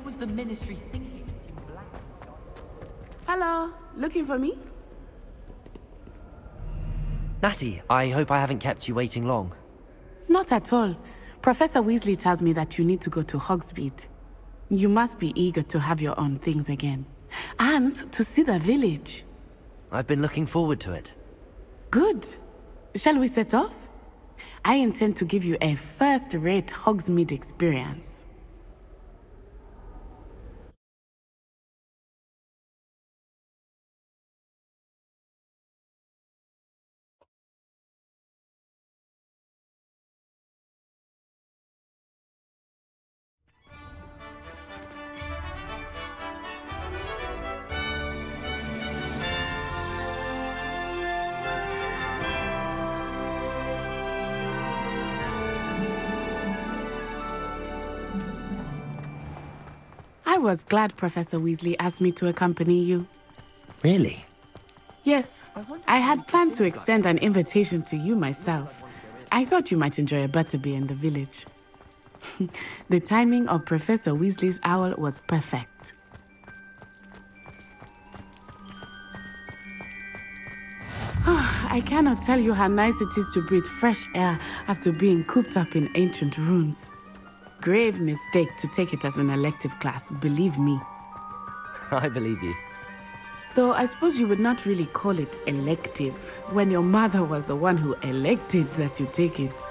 was the Ministry thinking in black? Hello, looking for me? Natty, I hope I haven't kept you waiting long. Not at all. Professor Weasley tells me that you need to go to Hogsmeade. You must be eager to have your own things again. And to see the village. I've been looking forward to it. Good. Shall we set off? I intend to give you a first-rate Hogsmeade experience. I was glad Professor Weasley asked me to accompany you. Really? Yes, I had planned to extend an invitation to you myself. I thought you might enjoy a butterbeer in the village. The timing of Professor Weasley's owl was perfect. I cannot tell you how nice it is to breathe fresh air after being cooped up in ancient rooms. Grave mistake to take it as an elective class, believe me. I believe you. Though I suppose you would not really call it elective when your mother was the one who elected that you take it.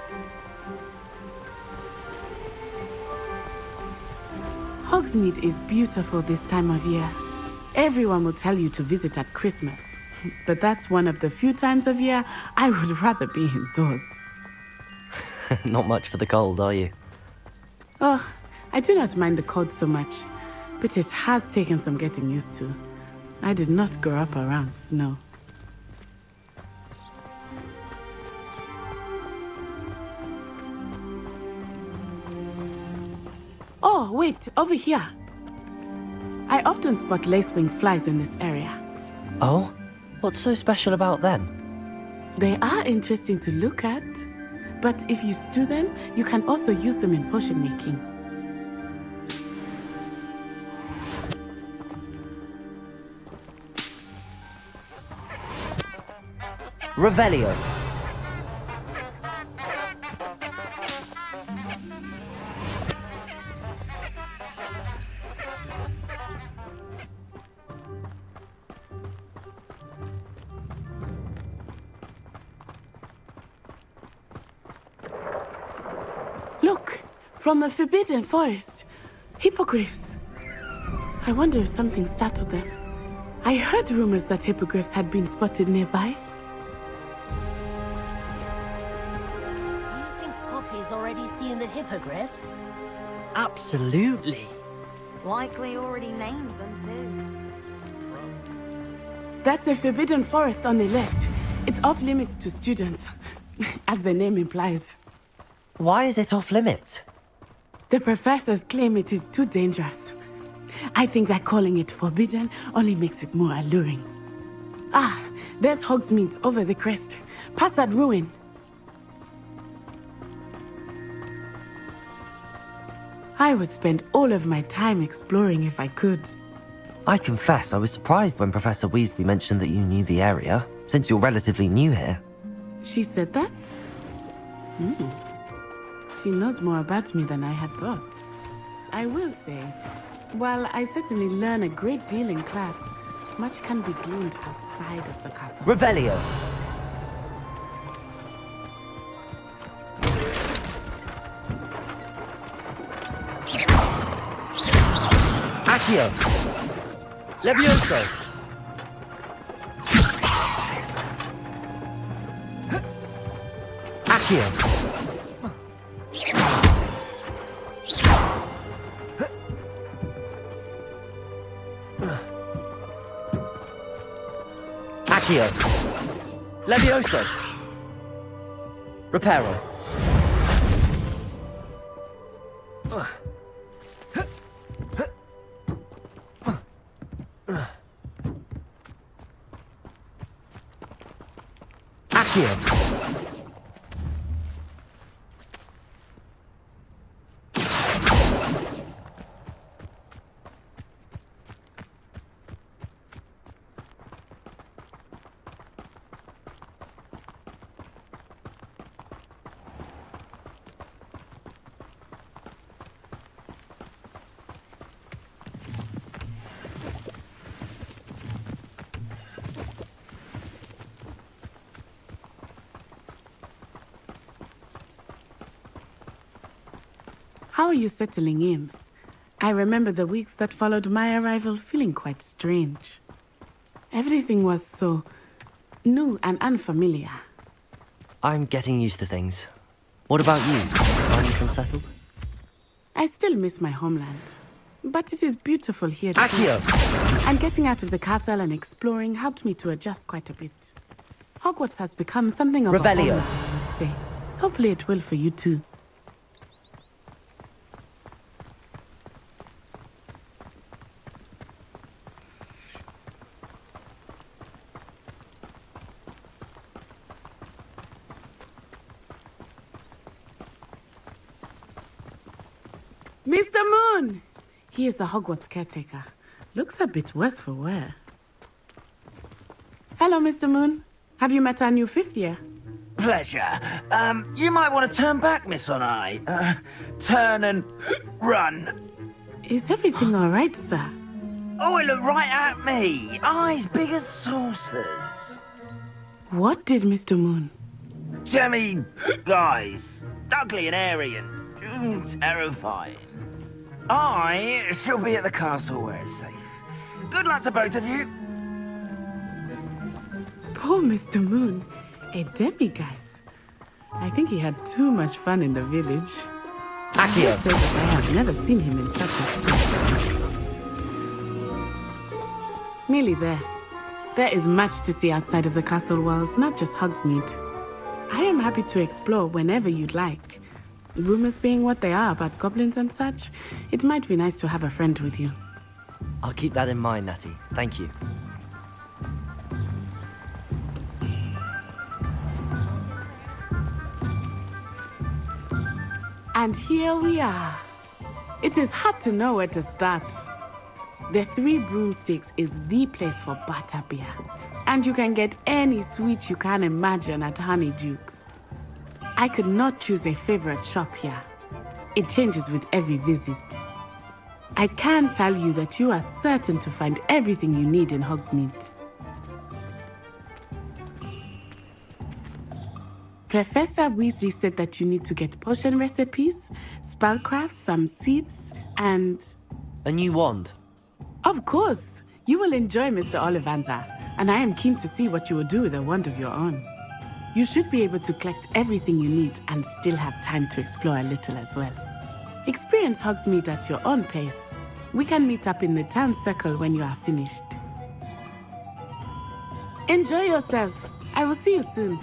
Hogsmeade is beautiful this time of year. Everyone will tell you to visit at Christmas, but that's one of the few times of year I would rather be indoors. Not much for the cold, are you? Oh, I do not mind the cold so much, but it has taken some getting used to. I did not grow up around snow. Oh, wait, over here. I often spot lacewing flies in this area. Oh? What's so special about them? They are interesting to look at, but if you stew them, you can also use them in potion making. Revelio. Look, from the Forbidden Forest. Hippogriffs. I wonder if something startled them. I heard rumors that hippogriffs had been spotted nearby. Already seen the hippogriffs? Absolutely. Likely already named them too. That's the Forbidden Forest on the left. It's off limits to students, as the name implies. Why is it off limits? The professors claim it is too dangerous. I think that calling it forbidden only makes it more alluring. Ah, there's Hogsmeade over the crest. Past that ruin. I would spend all of my time exploring if I could. I confess I was surprised when Professor Weasley mentioned that you knew the area, since you're relatively new here. She said that? She knows more about me than I had thought. I will say, while I certainly learn a great deal in class, much can be gleaned outside of the castle. Revelio. Accio. Levioso. Accio. Accio. Levioso. Reparo. Accio. How are you settling in? I remember the weeks that followed my arrival feeling quite strange. Everything was so new and unfamiliar. I'm getting used to things. What about you? Are you settled? I still miss my homeland, but it is beautiful here too. Accio! And getting out of the castle and exploring helped me to adjust quite a bit. Hogwarts has become something of Revelio. a home, I would say. Hopefully it will for you too. Mr. Moon! He is the Hogwarts caretaker. Looks a bit worse for wear. Hello, Mr. Moon. Have you met our new fifth year? Pleasure. You might want to turn back, Miss Onai. Turn and run. Is everything all right, sir? Oh, it looked right at me. Eyes big as saucers. What did Mr. Moon? Jemmy guys. Ugly and airy and terrifying. I shall be at the castle where it's safe. Good luck to both of you. Poor Mr. Moon. A demiguise. I think he had too much fun in the village. I Accio! say that I have never seen him in such a state. Nearly there. There is much to see outside of the castle walls, not just Hogsmeade. I am happy to explore whenever you'd like. Rumors being what they are about goblins and such, it might be nice to have a friend with you. I'll keep that in mind, Natty. Thank you. And here we are. It is hard to know where to start. The Three Broomsticks is the place for butterbeer. And you can get any sweet you can imagine at Honeydukes. I could not choose a favorite shop here. It changes with every visit. I can tell you that you are certain to find everything you need in Hogsmeade. Professor Weasley said that you need to get potion recipes, spellcrafts, some seeds, and... A new wand. Of course! You will enjoy Mr. Ollivander, and I am keen to see what you will do with a wand of your own. You should be able to collect everything you need and still have time to explore a little as well. Experience Hogsmeade at your own pace. We can meet up in the town circle when you are finished. Enjoy yourself. I will see you soon.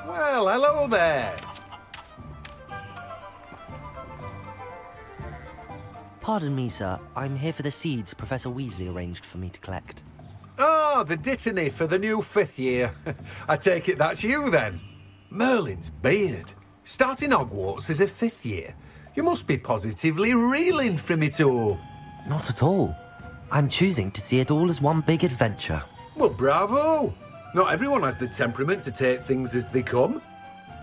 Well, hello there. Pardon me, sir. I'm here for the seeds Professor Weasley arranged for me to collect. Oh, the dittany for the new 5th year. I take it that's you, then. Merlin's beard. Starting Hogwarts as a 5th year. You must be positively reeling from it all. Not at all. I'm choosing to see it all as one big adventure. Well, bravo. Not everyone has the temperament to take things as they come.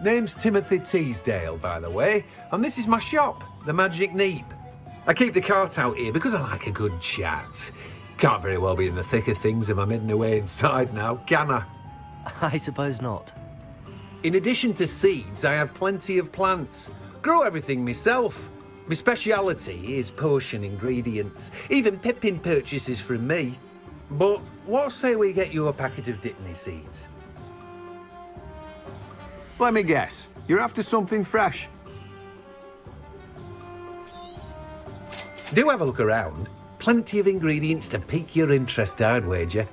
Name's Timothy Teasdale, by the way, and this is my shop, the Magic Neep. I keep the cart out here because I like a good chat. Can't very well be in the thick of things if I'm heading away inside now, can I? I suppose not. In addition to seeds, I have plenty of plants. Grow everything myself. My speciality is potion ingredients. Even Pippin purchases from me. But what say we get you a packet of Dittany seeds? Let me guess. You're after something fresh. Do have a look around. Plenty of ingredients to pique your interest, I'd wager.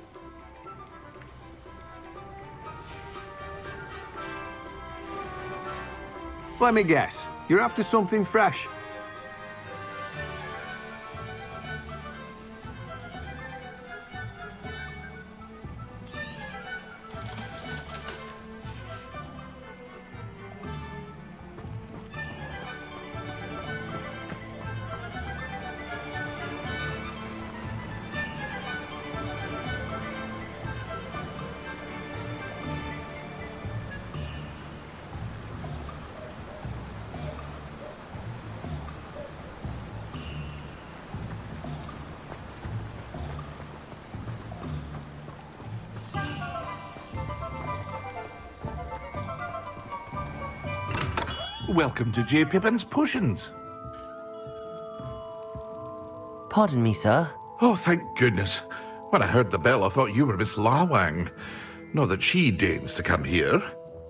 Let me guess. You're after something fresh. Welcome to J. Pippin's Potions. Pardon me, sir. Oh, thank goodness. When I heard the bell, I thought you were Miss Lawang. Not that she deigns to come here.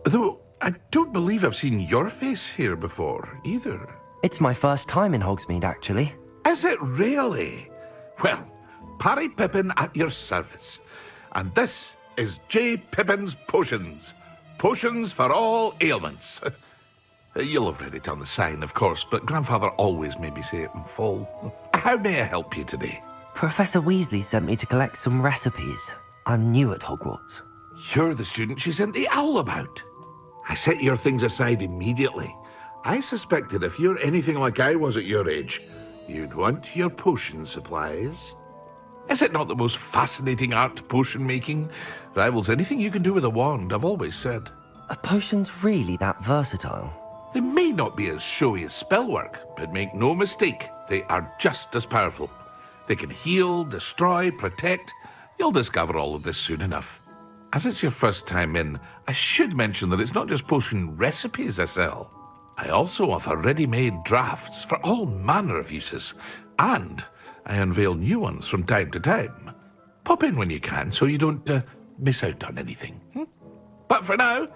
Though I don't believe I've seen your face here before, either. It's my first time in Hogsmeade, actually. Is it really? Well, Parry Pippin at your service. And this is J. Pippin's Potions. Potions for all ailments. You'll have read it on the sign, of course, but Grandfather always made me say it in full. How may I help you today? Professor Weasley sent me to collect some recipes. I'm new at Hogwarts. You're the student she sent the owl about. I set your things aside immediately. I suspected if you're anything like I was at your age, you'd want your potion supplies. Is it not the most fascinating art, potion making? Rivals anything you can do with a wand, I've always said. Are potions really that versatile? They may not be as showy as spellwork, but make no mistake, they are just as powerful. They can heal, destroy, protect. You'll discover all of this soon enough. As it's your first time in, I should mention that it's not just potion recipes I sell. I also offer ready-made drafts for all manner of uses, and I unveil new ones from time to time. Pop in when you can so you don't miss out on anything. But for now,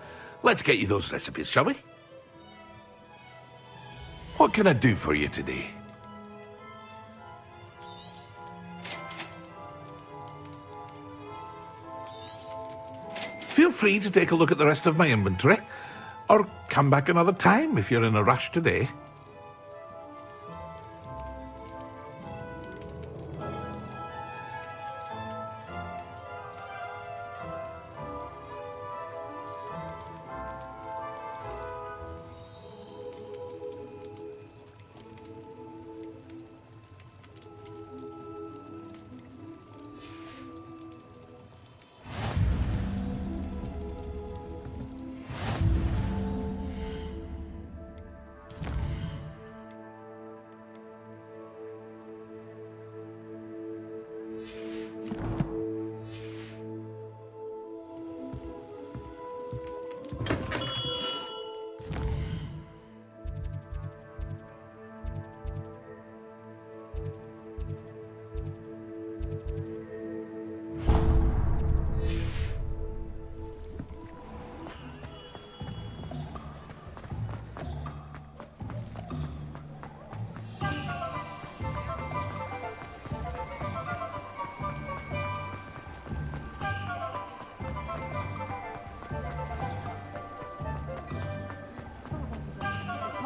let's get you those recipes, shall we? What can I do for you today? Feel free to take a look at the rest of my inventory, or come back another time if you're in a rush today.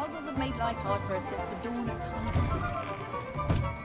Muggles have made life hard for us since the dawn of time.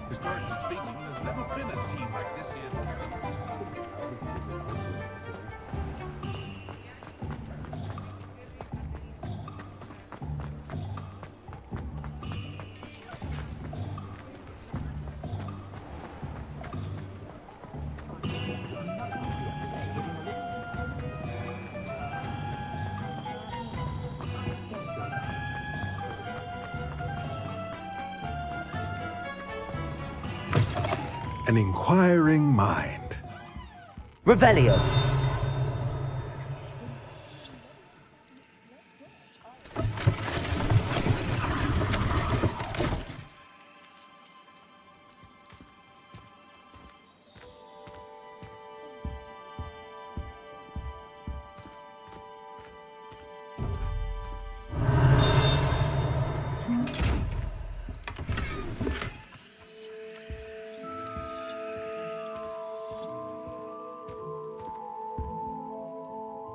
Historically speaking, there's never been a team like this here. An inquiring mind. Revelio.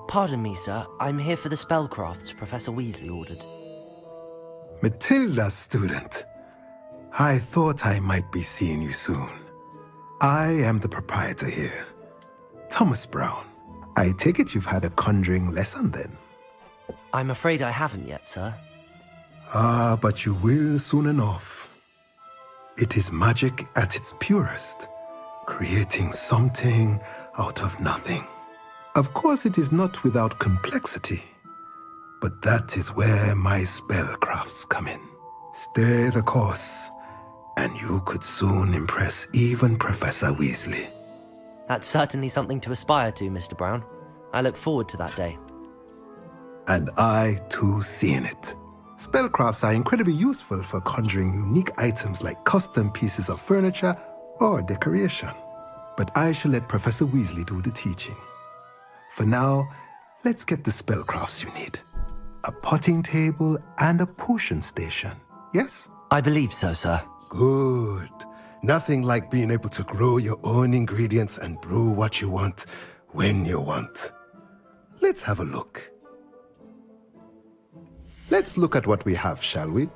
Pardon me, sir. I'm here for the spellcrafts Professor Weasley ordered. Matilda's student. I thought I might be seeing you soon. I am the proprietor here, Thomas Brown. I take it you've had a conjuring lesson then? I'm afraid I haven't yet, sir. Ah, but you will soon enough. It is magic at its purest, creating something out of nothing. Of course, it is not without complexity, but that is where my spellcrafts come in. Stay the course, and you could soon impress even Professor Weasley. That's certainly something to aspire to, Mr. Brown. I look forward to that day. And I, too, see in it. Spellcrafts are incredibly useful for conjuring unique items like custom pieces of furniture or decoration. But I shall let Professor Weasley do the teaching. For now, let's get the spellcrafts you need. A potting table and a potion station, yes? I believe so, sir. Good. Nothing like being able to grow your own ingredients and brew what you want when you want. Let's have a look. Let's look at what we have, shall we?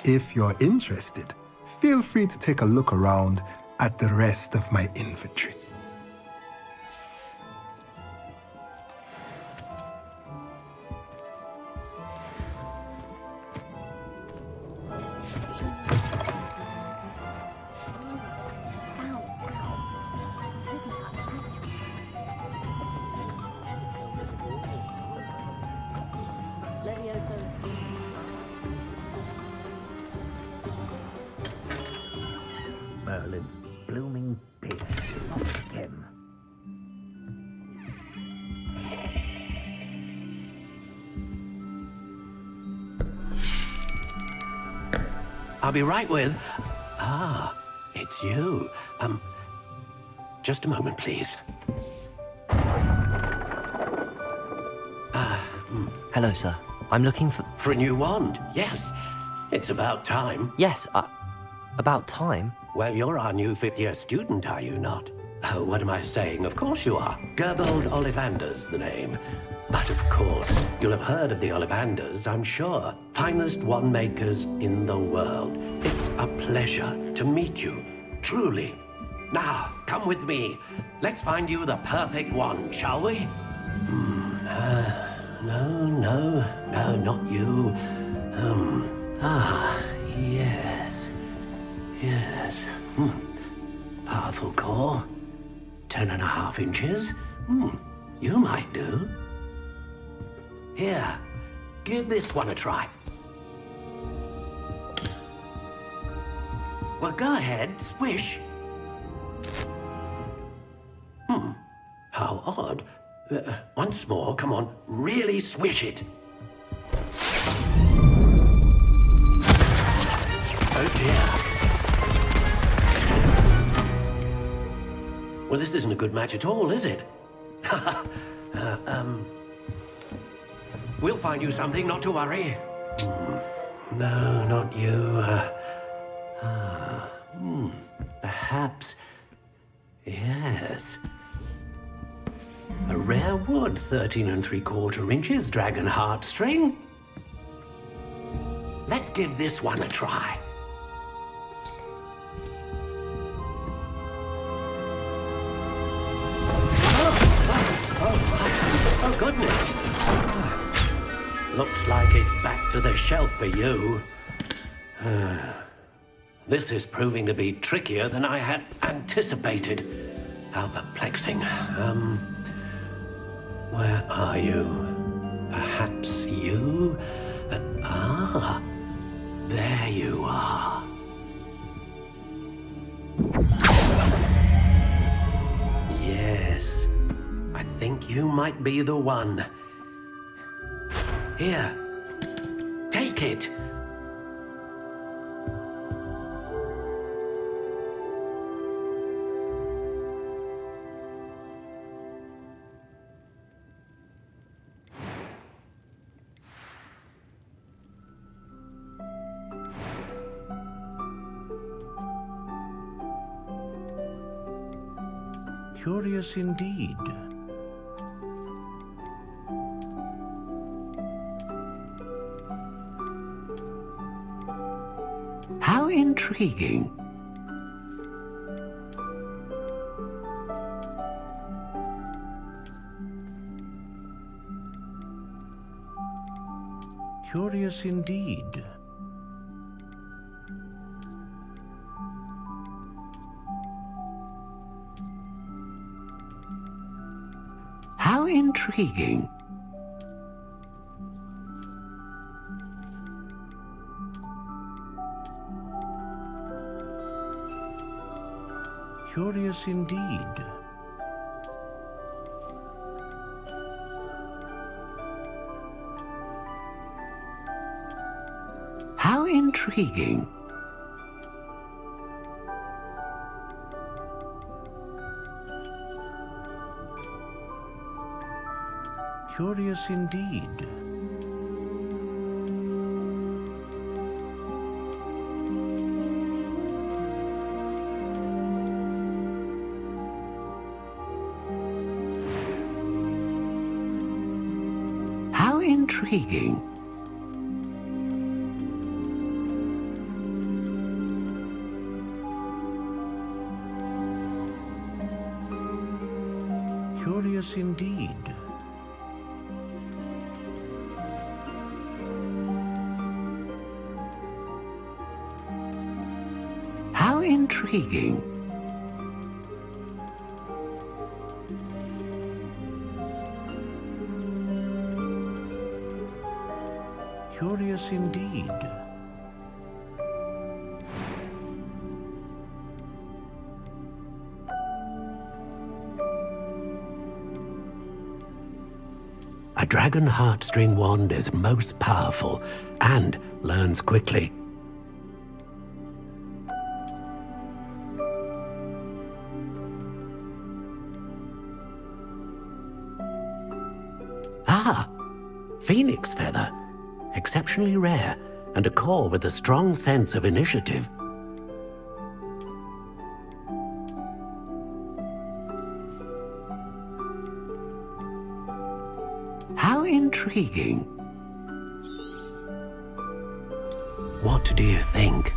If you're interested, feel free to take a look around at the rest of my inventory. Merlin's blooming beard, not him. I'll be right with... Ah, it's you. Just a moment, please. Hello, sir. I'm looking for... For a new wand, yes. It's about time. Yes, about time. Well, you're our new fifth-year student, are you not? Oh, what am I saying? Of course you are. Gerbold Ollivander's the name. But of course, you'll have heard of the Ollivanders, I'm sure. Finest wand makers in the world. It's a pleasure to meet you, truly. Now, come with me. Let's find you the perfect wand, shall we? No, not you. Yes. Powerful core. 10.5 inches. You might do. Here, give this one a try. Well, go ahead, swish. How odd. Once more, come on, really swish it. Oh dear. Well, this isn't a good match at all, is it? We'll find you something, not to worry. No, not you. Perhaps... Yes. A rare wood, 13 3/4 inches, dragon heartstring. Let's give this one a try. Oh, goodness. Looks like it's back to the shelf for you. This is proving to be trickier than I had anticipated. How perplexing. Where are you? Perhaps you? There you are. Yes, I think you might be the one. Here, take it. Curious indeed. How intriguing. Curious indeed. How intriguing. Curious indeed. How intriguing. Curious indeed. How intriguing. Curious indeed. How intriguing. Curious indeed. A dragon heartstring wand is most powerful and learns quickly. Ah, phoenix feather. Exceptionally rare, and a core with a strong sense of initiative. How intriguing. What do you think?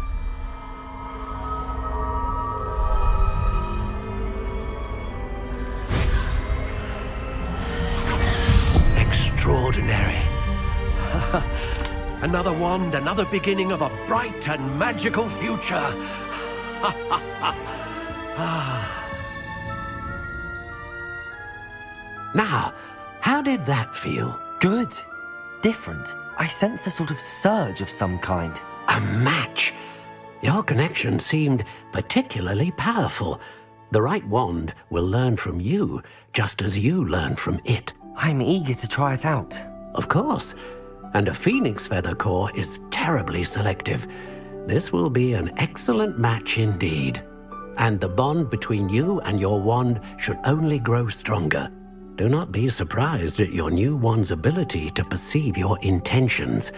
Extraordinary. Another wand, another beginning of a bright and magical future. Now, how did that feel? Good. Different. I sensed a sort of surge of some kind. A match. Your connection seemed particularly powerful. The right wand will learn from you, just as you learn from it. I'm eager to try it out. Of course. And a phoenix feather core is terribly selective. This will be an excellent match indeed. And the bond between you and your wand should only grow stronger. Do not be surprised at your new wand's ability to perceive your intentions,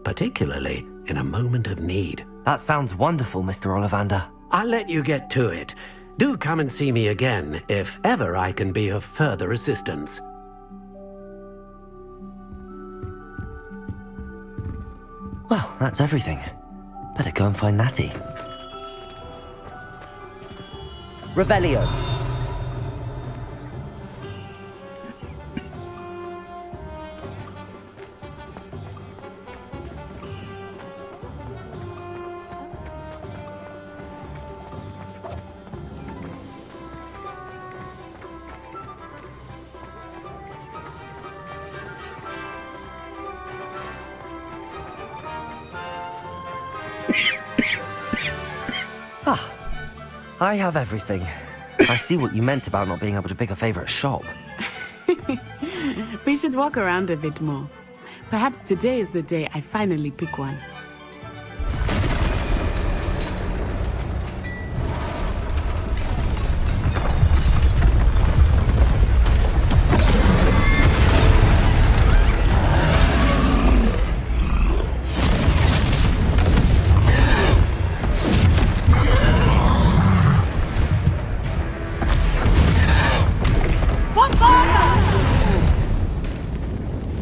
particularly in a moment of need. That sounds wonderful, Mr. Ollivander. I'll let you get to it. Do come and see me again if ever I can be of further assistance. Well, that's everything. Better go and find Natty. Revelio. I have everything. I see what you meant about not being able to pick a favorite shop. We should walk around a bit more. Perhaps today is the day I finally pick one.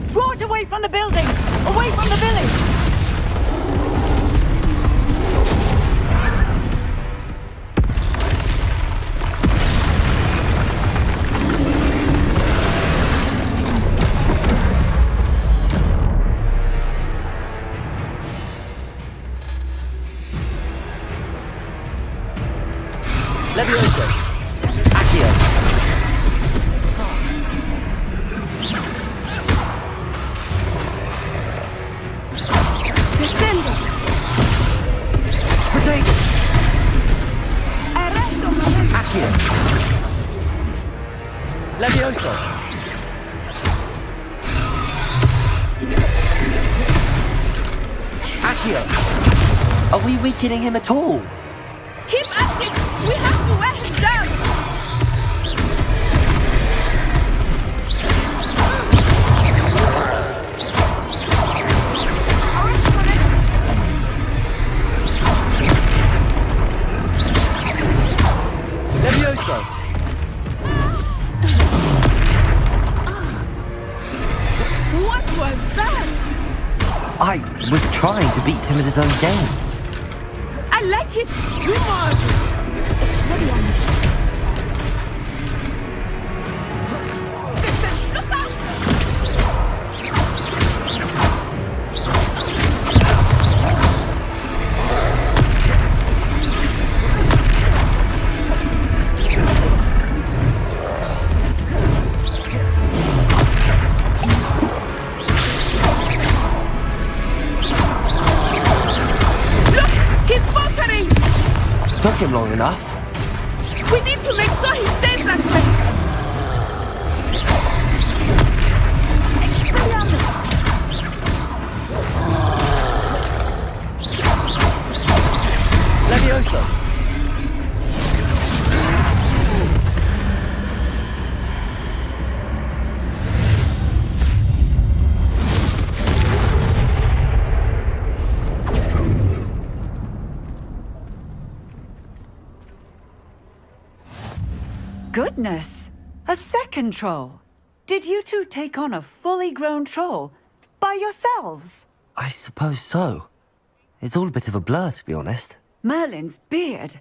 Draw it away from the building! Away from the village! Levioso. Accio. Descendo! Protego. Arresto! Accio. Levioso. Accio. Are we weakening him at all? Keep at it! We have to wear him down! Levioso. What was that? I was trying to beat him at his own game. I like it! Do more! Experience! Listen, look out! Look! He's faltering! Took him long enough. We need to make sure he stays that way! Expelliarmus! Levioso. Goodness! A second troll! Did you two take on a fully grown troll? By yourselves? I suppose so. It's all a bit of a blur, to be honest. Merlin's beard.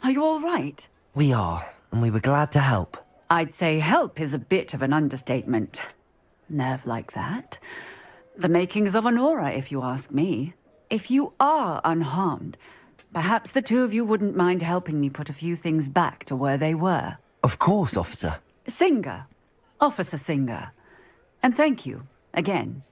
Are you all right? We are, and we were glad to help. I'd say help is a bit of an understatement. Nerve like that. The makings of an aura, if you ask me. If you are unharmed, perhaps the two of you wouldn't mind helping me put a few things back to where they were. Of course, officer. Singer. Officer Singer. And thank you, again.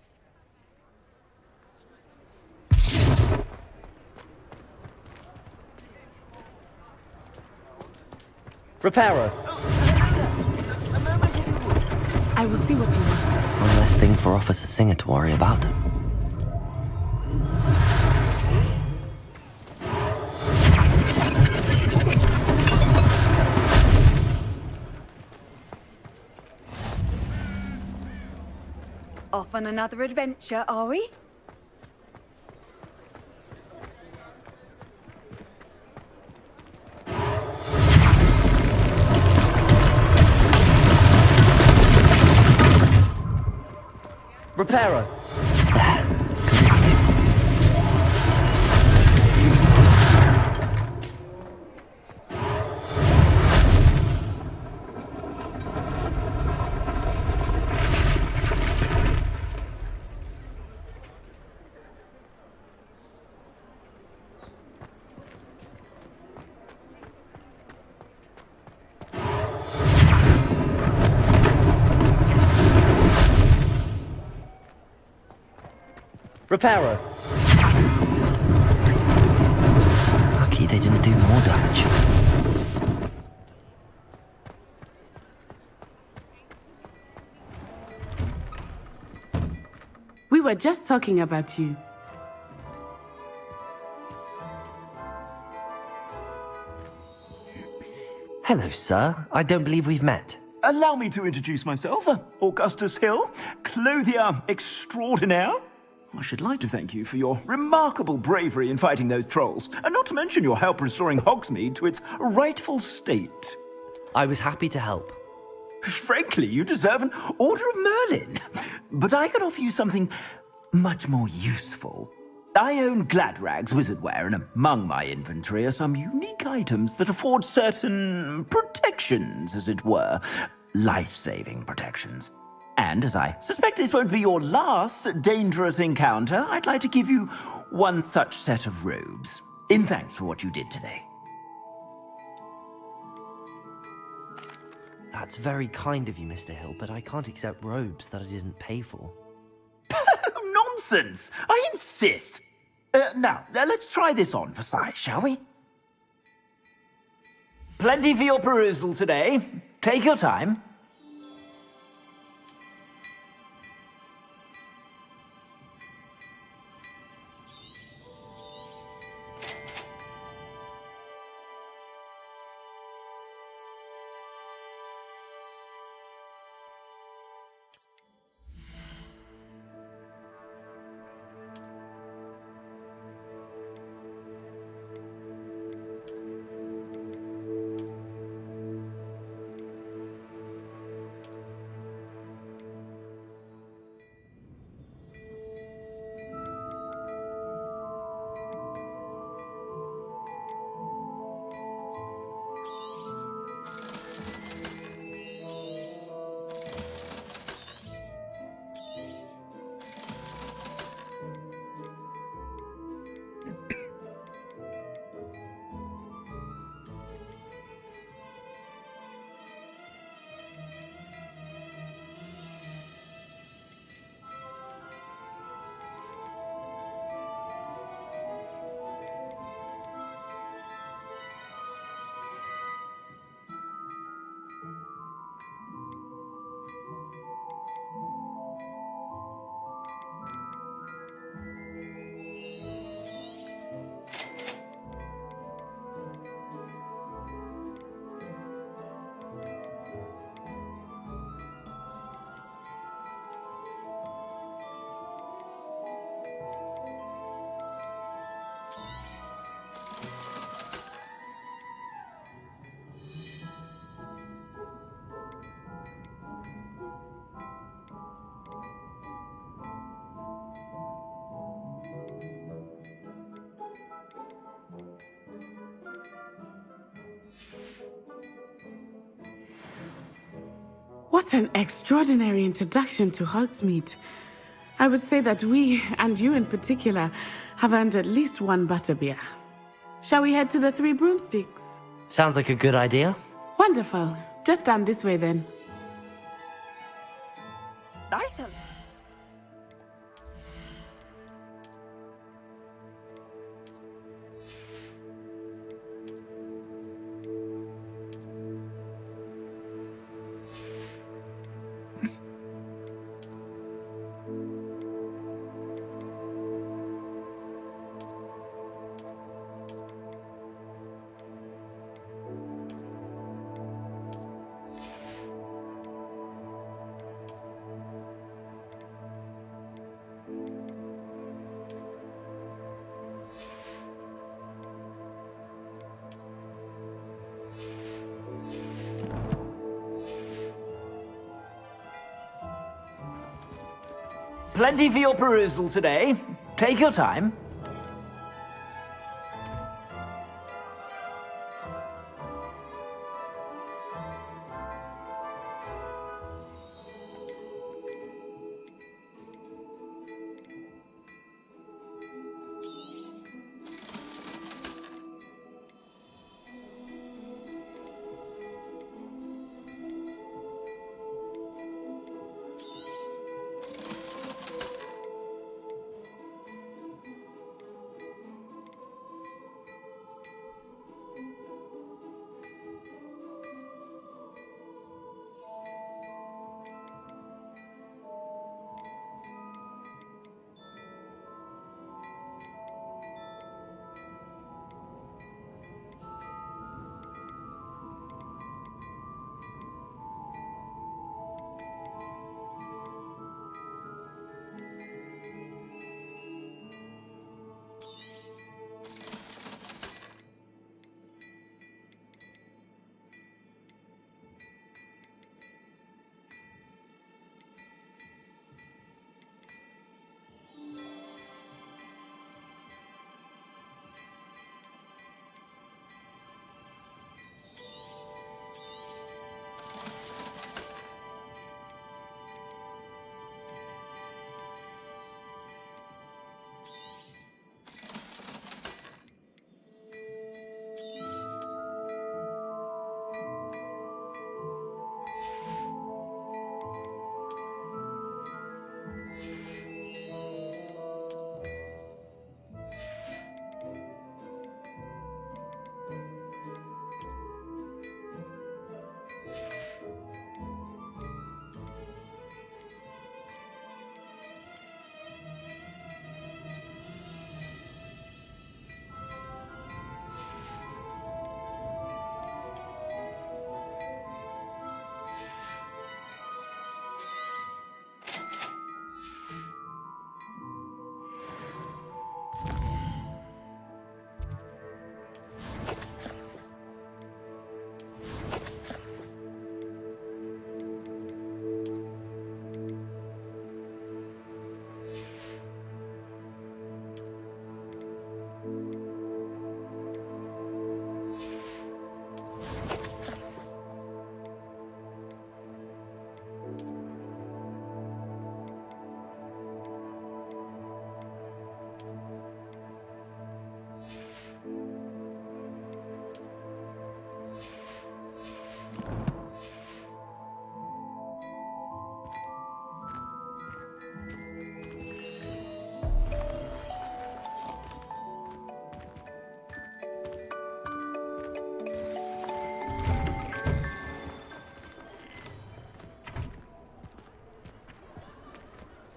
Reparo. I will see what he wants. One less thing for Officer Singer to worry about. Off on another adventure, are we? Reparo. Reparo. Lucky they didn't do more damage. We were just talking about you. Hello, sir. I don't believe we've met. Allow me to introduce myself, Augustus Hill, clothier extraordinaire. I should like to thank you for your remarkable bravery in fighting those trolls, and not to mention your help restoring Hogsmeade to its rightful state. I was happy to help. Frankly, you deserve an Order of Merlin. But I can offer you something much more useful. I own Gladrag's wizardware, and among my inventory are some unique items that afford certain protections, as it were. Life-saving protections. And as I suspect this won't be your last dangerous encounter, I'd like to give you one such set of robes, in thanks for what you did today. That's very kind of you, Mr. Hill, but I can't accept robes that I didn't pay for. Nonsense! I insist! Now, let's try this on for size, shall we? Plenty for your perusal today. Take your time. What an extraordinary introduction to Hogsmeade. I would say that we, and you in particular, have earned at least one butterbeer. Shall we head to the Three Broomsticks? Sounds like a good idea. Wonderful. Just down this way then. Nice. Plenty for your perusal today. Take your time.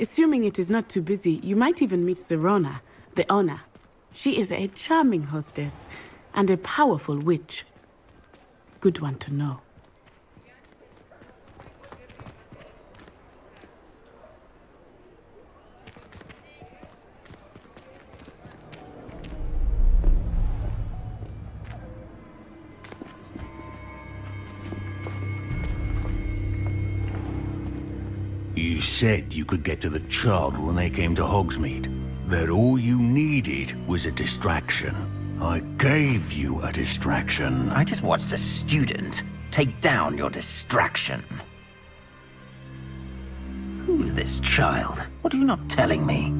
Assuming it is not too busy, you might even meet Sirona, the owner. She is a charming hostess and a powerful witch. Good one to know. You said you could get to the child when they came to Hogsmeade. That all you needed was a distraction. I gave you a distraction. I just watched a student take down your distraction. Who's this child? What are you not telling me?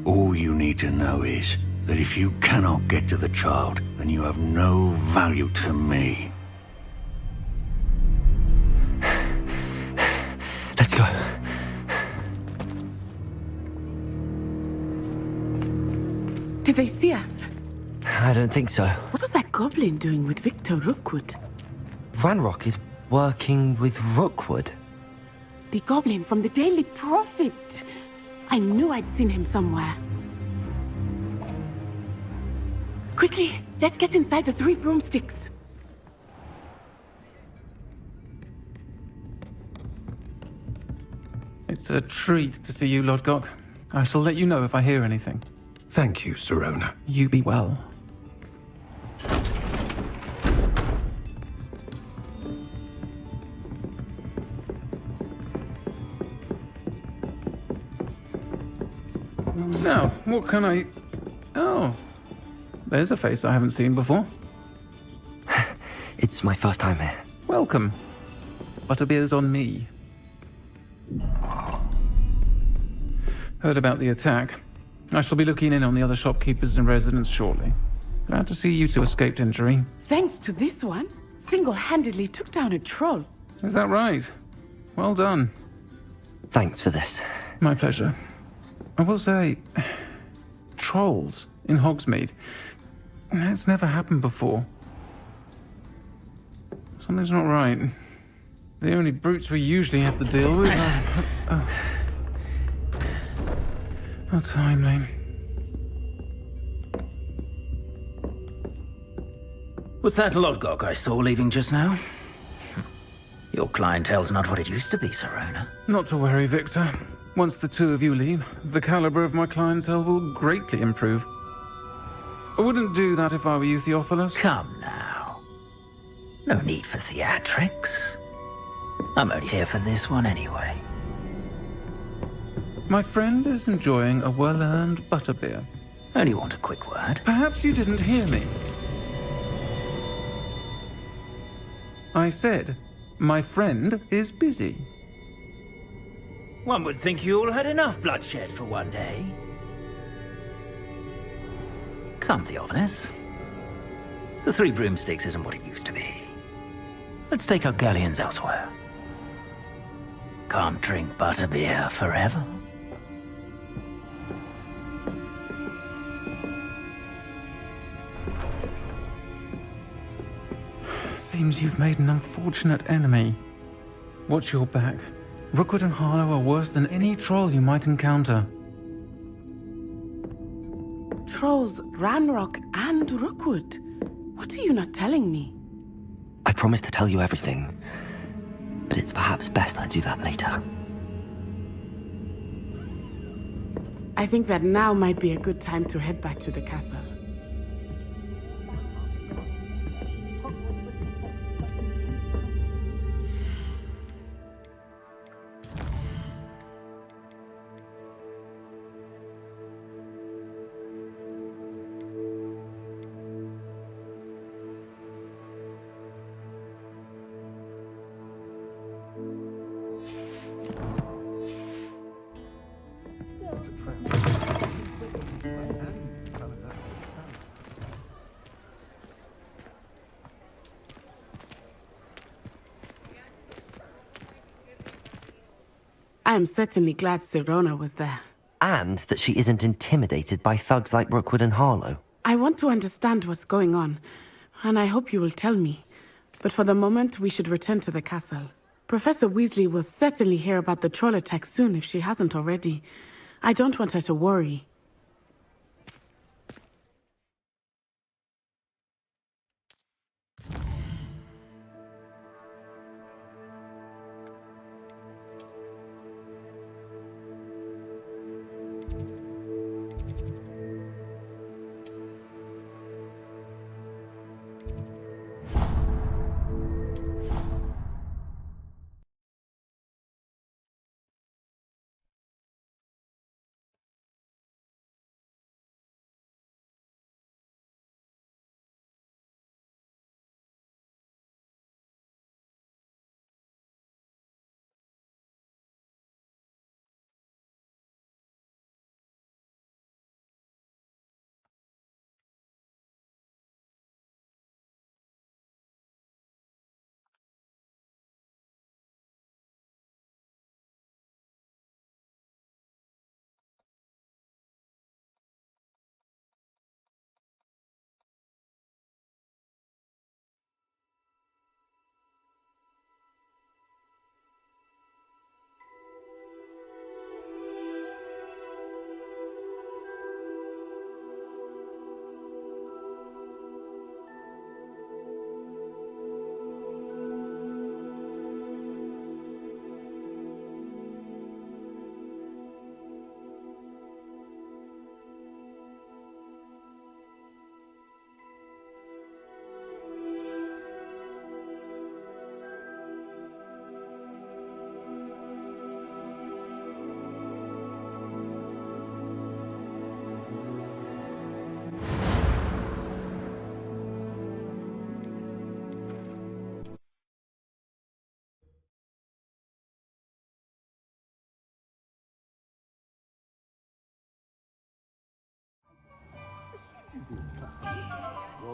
All you need to know is that if you cannot get to the child, then you have no value to me. Let's go. Did they see us? I don't think so. What was that goblin doing with Victor Rookwood? Ranrock is working with Rookwood. The goblin from the Daily Prophet. I knew I'd seen him somewhere. Quickly, let's get inside the 3 broomsticks. It's a treat to see you, Lodgok. I shall let you know if I hear anything. Thank you, Sirona. You be well. Now, what can I... Oh, there's a face I haven't seen before. It's my first time here. Welcome. Butterbeer's on me. Heard about the attack. I shall be looking in on the other shopkeepers and residents shortly. Glad to see you two escaped injury. Thanks to this one, single-handedly took down a troll. Is that right? Well done. Thanks for this. My pleasure. I will say, trolls in Hogsmeade. That's never happened before. Something's not right. The only brutes we usually have to deal with are... How timely. Was that Lodgok I saw leaving just now? Your clientele's not what it used to be, Serona. Not to worry, Victor. Once the two of you leave, the caliber of my clientele will greatly improve. I wouldn't do that if I were you, Theophilus. Come now. No need for theatrics. I'm only here for this one anyway. My friend is enjoying a well-earned butterbeer. Only want a quick word. Perhaps you didn't hear me. I said, my friend is busy. One would think you all had enough bloodshed for one day. Come, Theophilus. The Three Broomsticks isn't what it used to be. Let's take our galleons elsewhere. Can't drink butterbeer forever. Seems you've made an unfortunate enemy. Watch your back. Rookwood and Harlow are worse than any troll you might encounter. Trolls, Ranrock, and Rookwood. What are you not telling me? I promised to tell you everything, but it's perhaps best I do that later. I think that now might be a good time to head back to the castle. I am certainly glad Serona was there. And that she isn't intimidated by thugs like Rookwood and Harlow. I want to understand what's going on, and I hope you will tell me. But for the moment, we should return to the castle. Professor Weasley will certainly hear about the troll attack soon if she hasn't already. I don't want her to worry.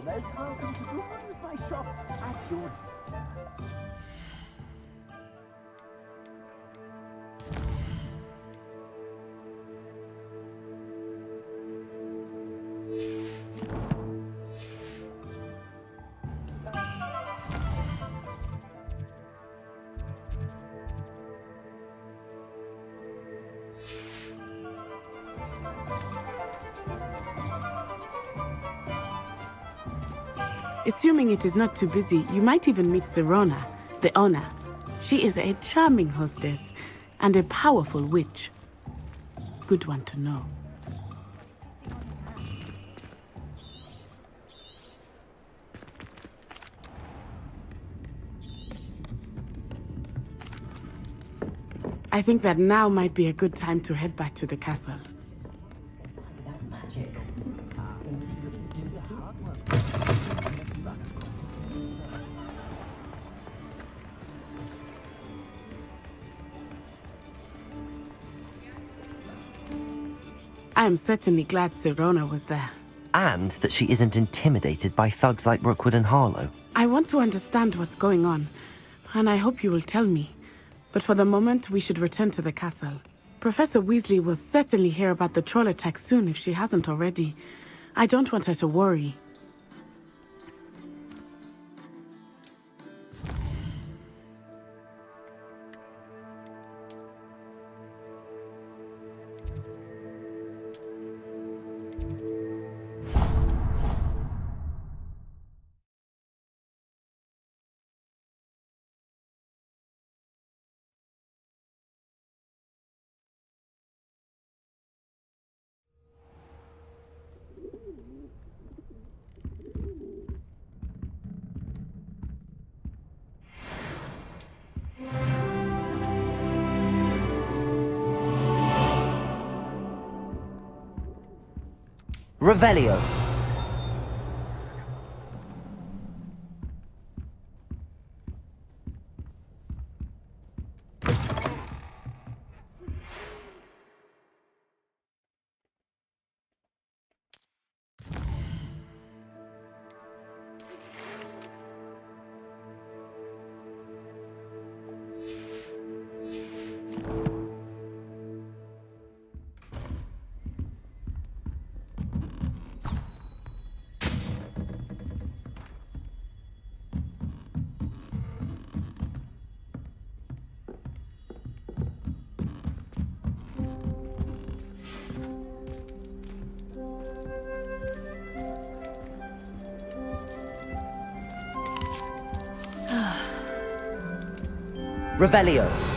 most welcome to use my shop at your... Assuming it is not too busy, you might even meet Sirona, the owner. She is a charming hostess and a powerful witch. Good one to know. I think that now might be a good time to head back to the castle. I am certainly glad Sirona was there. And that she isn't intimidated by thugs like Rookwood and Harlow. I want to understand what's going on, and I hope you will tell me. But for the moment, we should return to the castle. Professor Weasley will certainly hear about the troll attack soon if she hasn't already. I don't want her to worry. Revelio. Revelio.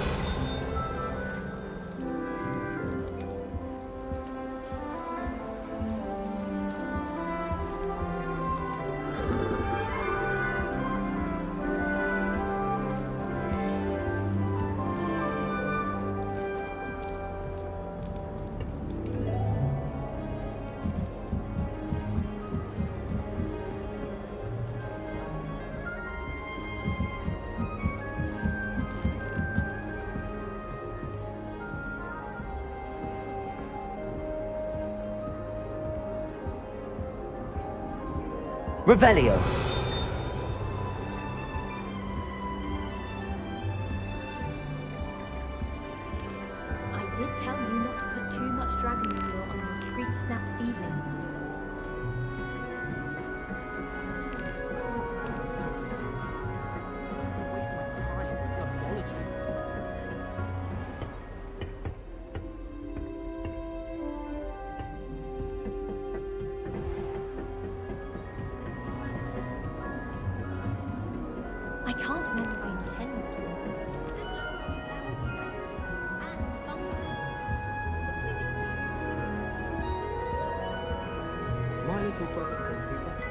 Revelio. I did tell you not to put too much dragon manure on your Screech Snap seedlings. I can't memorize 10 My little brother told me that.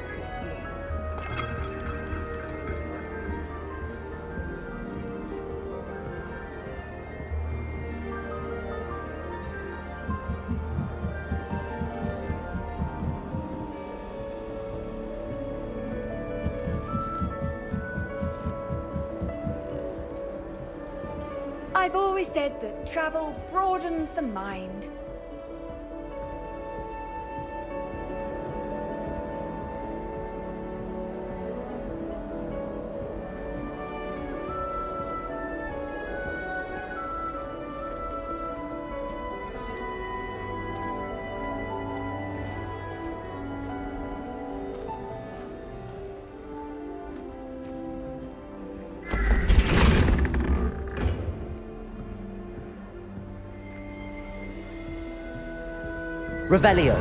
I've always said that travel broadens the mind. Revelio.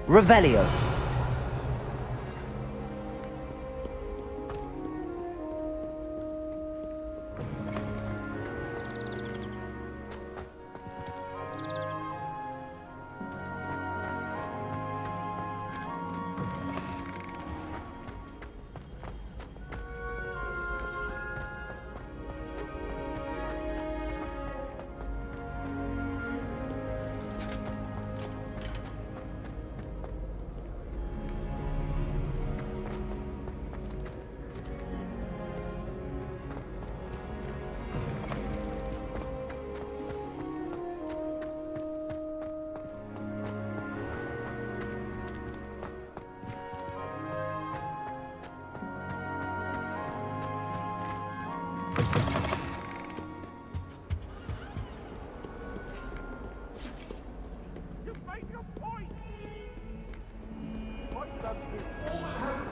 Revelio.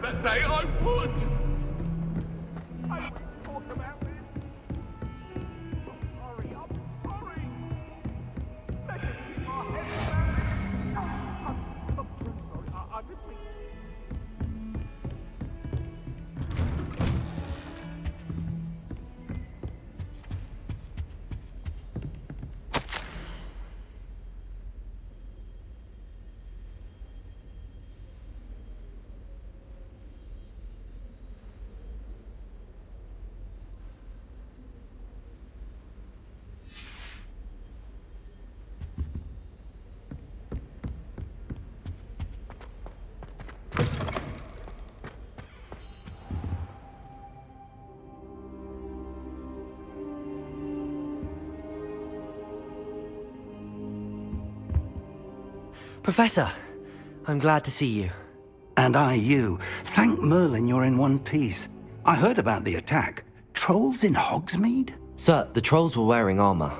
That day I would! I would talk about this. I'm sorry. Let's just keep our heads down. I'm truly sorry. I didn't mean... Professor, I'm glad to see you. And I you. Thank Merlin you're in one piece. I heard about the attack. Trolls in Hogsmeade? Sir, the trolls were wearing armor.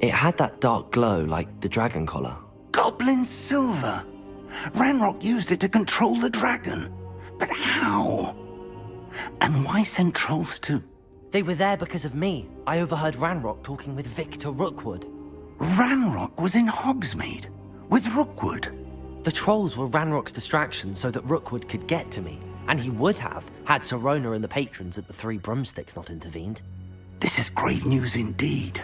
It had that dark glow like the dragon collar. Goblin silver! Ranrock used it to control the dragon. But how? And why send trolls to... They were there because of me. I overheard Ranrock talking with Victor Rookwood. Ranrock was in Hogsmeade? With Rookwood? The trolls were Ranrock's distraction so that Rookwood could get to me. And he would have, had Sirona and the patrons at the Three Broomsticks not intervened. This is grave news indeed.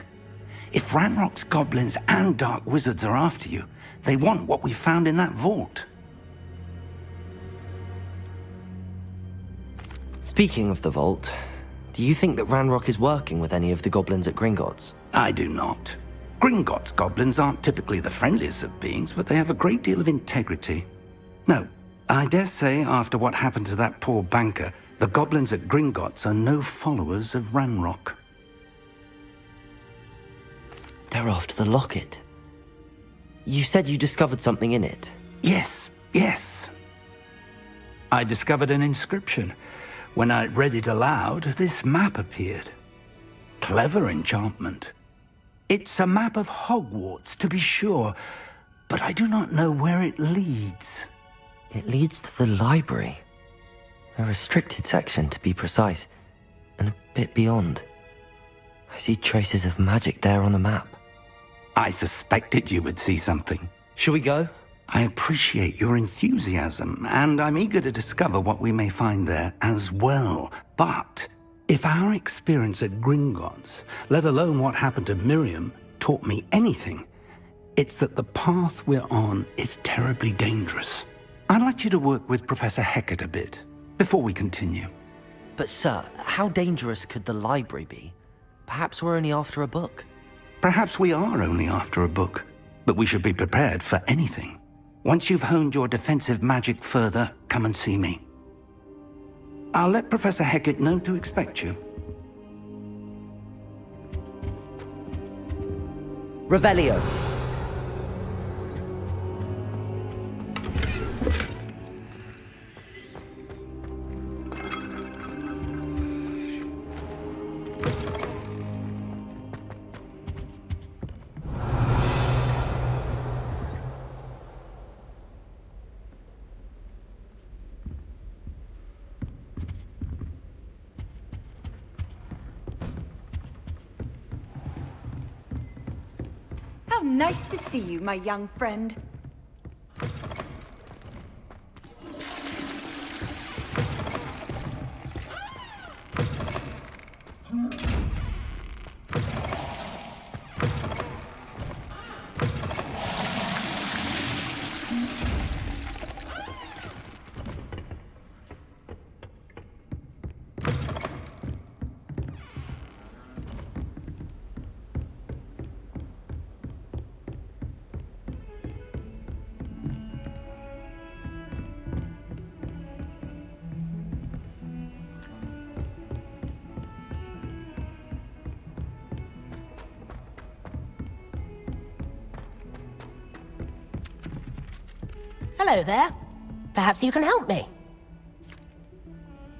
If Ranrock's goblins and dark wizards are after you, they want what we found in that vault. Speaking of the vault, do you think that Ranrock is working with any of the goblins at Gringotts? I do not. Gringotts goblins aren't typically the friendliest of beings, but they have a great deal of integrity. No, I dare say after what happened to that poor banker, the goblins at Gringotts are no followers of Ranrock. They're after the locket. You said you discovered something in it. Yes. I discovered an inscription. When I read it aloud, this map appeared. Clever enchantment. It's a map of Hogwarts, to be sure, but I do not know where it leads. It leads to the library. A restricted section, to be precise, and a bit beyond. I see traces of magic there on the map. I suspected you would see something. Shall we go? I appreciate your enthusiasm, and I'm eager to discover what we may find there as well. But if our experience at Gringotts, let alone what happened to Miriam, taught me anything, it's that the path we're on is terribly dangerous. I'd like you to work with Professor Hecat a bit, before we continue. But sir, how dangerous could the library be? Perhaps we're only after a book. Perhaps we are only after a book, but we should be prepared for anything. Once you've honed your defensive magic further, come and see me. I'll let Professor Hecat know to expect you. Revelio. How nice to see you, my young friend. Hello there. Perhaps you can help me.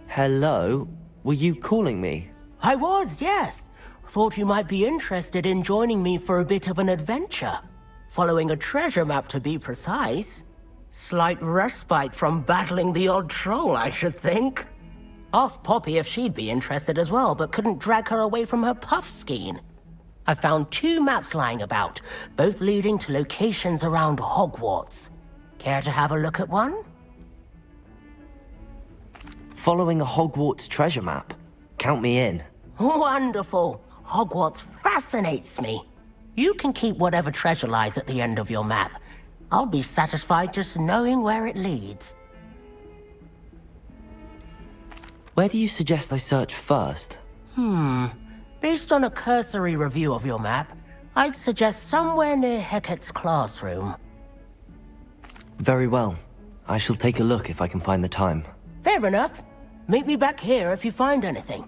Hello? Were you calling me? I was, yes. Thought you might be interested in joining me for a bit of an adventure. Following a treasure map, to be precise. Slight respite from battling the odd troll, I should think. Asked Poppy if she'd be interested as well, but couldn't drag her away from her puff skein. I found 2 maps lying about, both leading to locations around Hogwarts. Care to have a look at one? Following a Hogwarts treasure map. Count me in. Wonderful. Hogwarts fascinates me. You can keep whatever treasure lies at the end of your map. I'll be satisfied just knowing where it leads. Where do you suggest I search first? Based on a cursory review of your map, I'd suggest somewhere near Hecat's classroom. Very well. I shall take a look if I can find the time. Fair enough. Meet me back here if you find anything.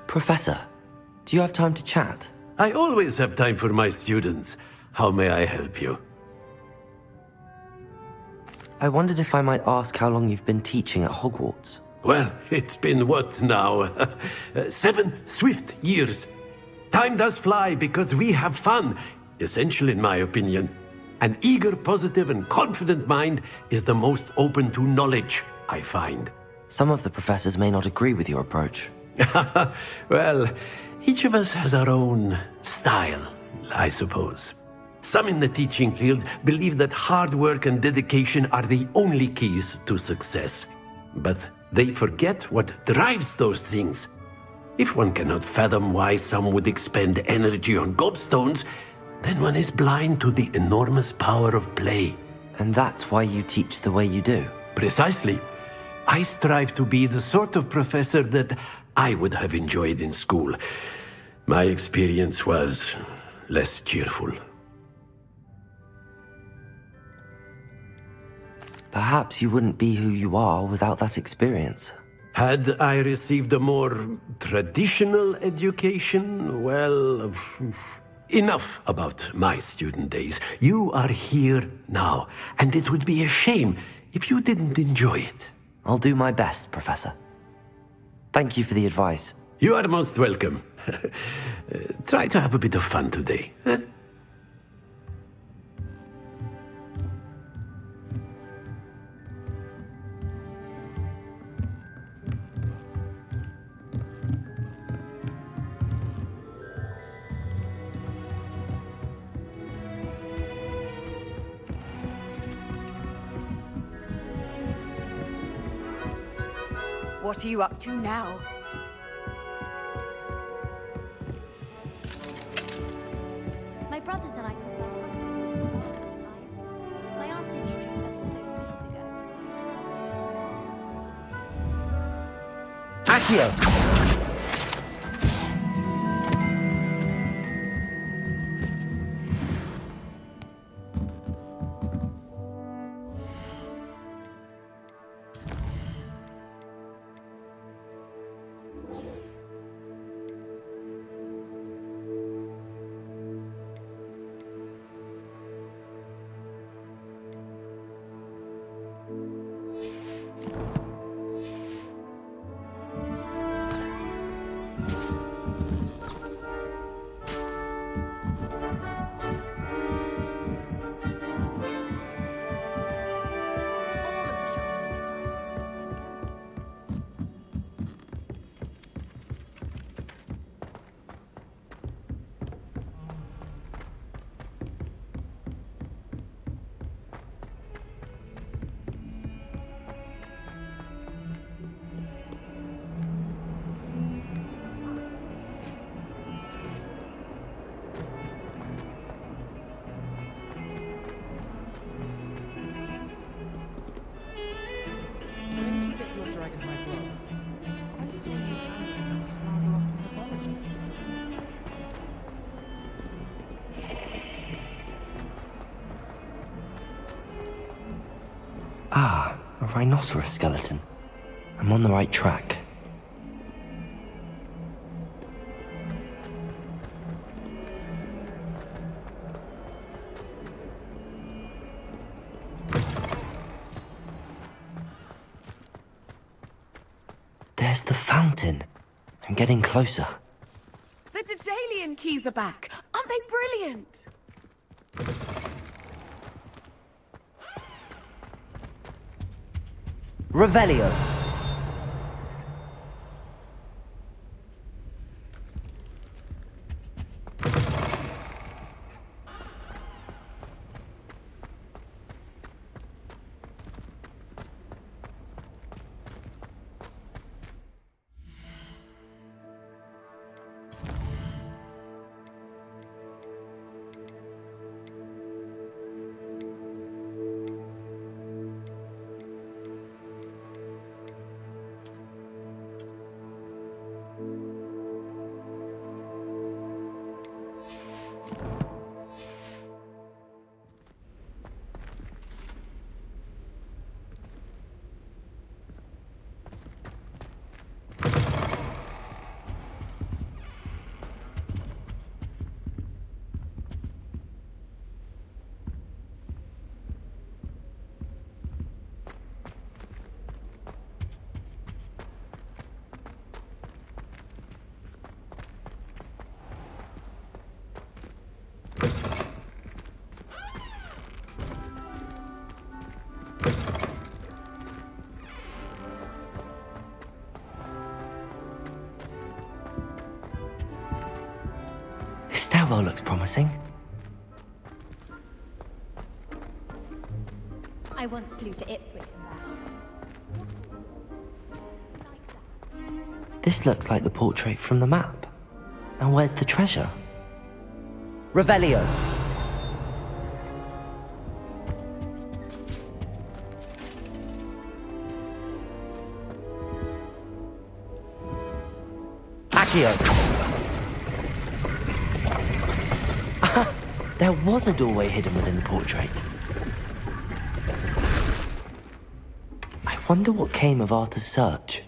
Professor, do you have time to chat? I always have time for my students. How may I help you? I wondered if I might ask how long you've been teaching at Hogwarts. Well, it's been what now? 7 swift years. Time does fly because we have fun, essential in my opinion. An eager, positive, and confident mind is the most open to knowledge, I find. Some of the professors may not agree with your approach. Well, each of us has our own style, I suppose. Some in the teaching field believe that hard work and dedication are the only keys to success. But they forget what drives those things. If one cannot fathom why some would expend energy on gobstones, then one is blind to the enormous power of play. And that's why you teach the way you do? Precisely. I strive to be the sort of professor that I would have enjoyed in school. My experience was less cheerful. Perhaps you wouldn't be who you are without that experience. Had I received a more traditional education, well, enough about my student days. You are here now, and it would be a shame if you didn't enjoy it. I'll do my best, Professor. Thank you for the advice. You are most welcome. Try to have a bit of fun today. Huh? What are you up to now? My brothers and I my aunt introduced us to those years ago. Accio! Ah, a rhinoceros skeleton. I'm on the right track. There's the fountain. I'm getting closer. The Daedalian keys are back. Aren't they brilliant? Revelio. This stairwell looks promising. I once flew to Ipswich and back. This looks like the portrait from the map. Now where's the treasure? Revelio. Accio. There was a doorway hidden within the portrait. I wonder what came of Arthur's search.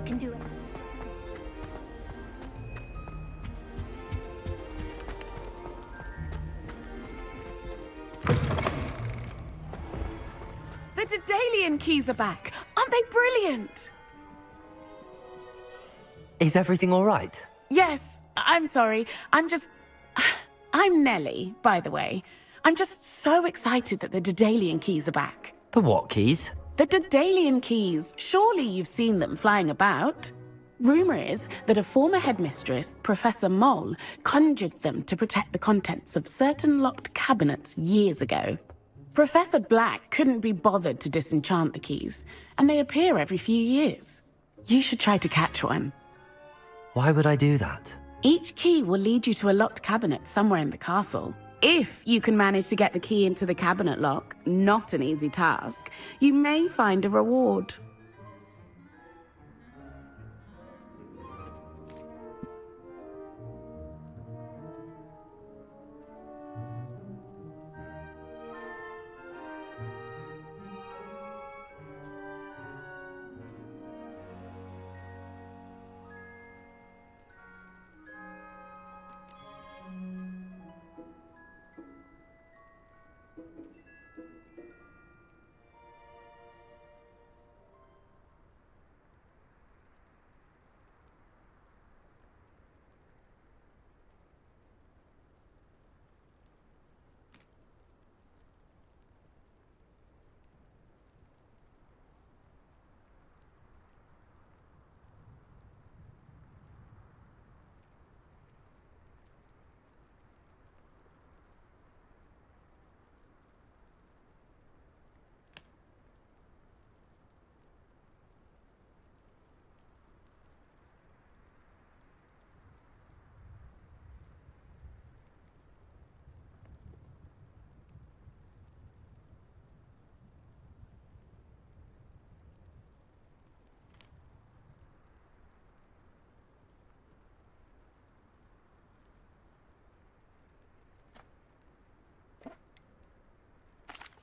can do it. The Daedalian keys are back. Aren't they brilliant? Is everything all right? Yes, I'm sorry. I'm Nellie, by the way. I'm just so excited that the Daedalian keys are back. The what keys? The Daedalian keys. Surely you've seen them flying about. Rumor is that a former headmistress, Professor Mole, conjured them to protect the contents of certain locked cabinets years ago. Professor Black couldn't be bothered to disenchant the keys, and they appear every few years. You should try to catch one. Why would I do that? Each key will lead you to a locked cabinet somewhere in the castle. If you can manage to get the key into the cabinet lock, not an easy task, you may find a reward.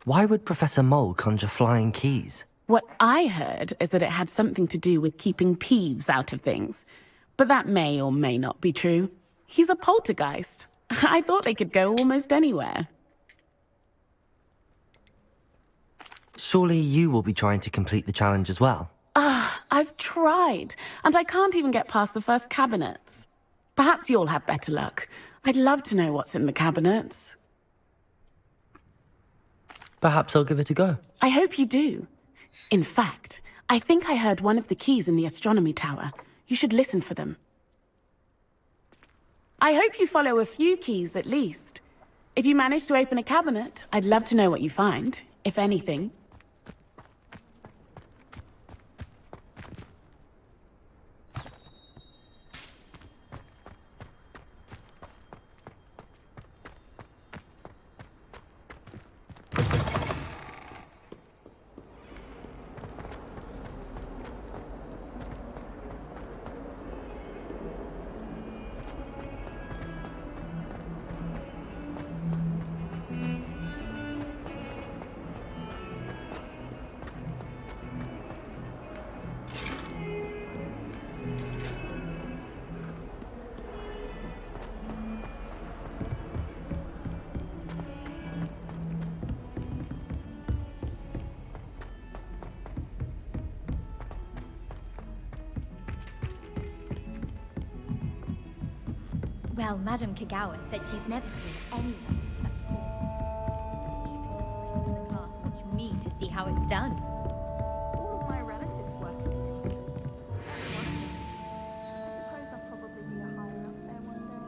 Why would Professor Mole conjure flying keys? What I heard is that it had something to do with keeping Peeves out of things. But that may or may not be true. He's a poltergeist. I thought they could go almost anywhere. Surely you will be trying to complete the challenge as well. I've tried, and I can't even get past the first cabinets. Perhaps you'll have better luck. I'd love to know what's in the cabinets. Perhaps I'll give it a go. I hope you do. In fact, I think I heard one of the keys in the astronomy tower. You should listen for them. I hope you follow a few keys at least. If you manage to open a cabinet, I'd love to know what you find, if anything. Well, Madame Kagawa said she's never seen anyone. In the class watch me to see how it's done. All of my relatives work in this. I suppose I'll probably be a higher up there one day.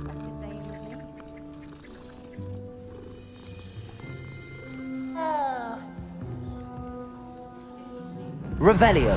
I should say with me. Revelio.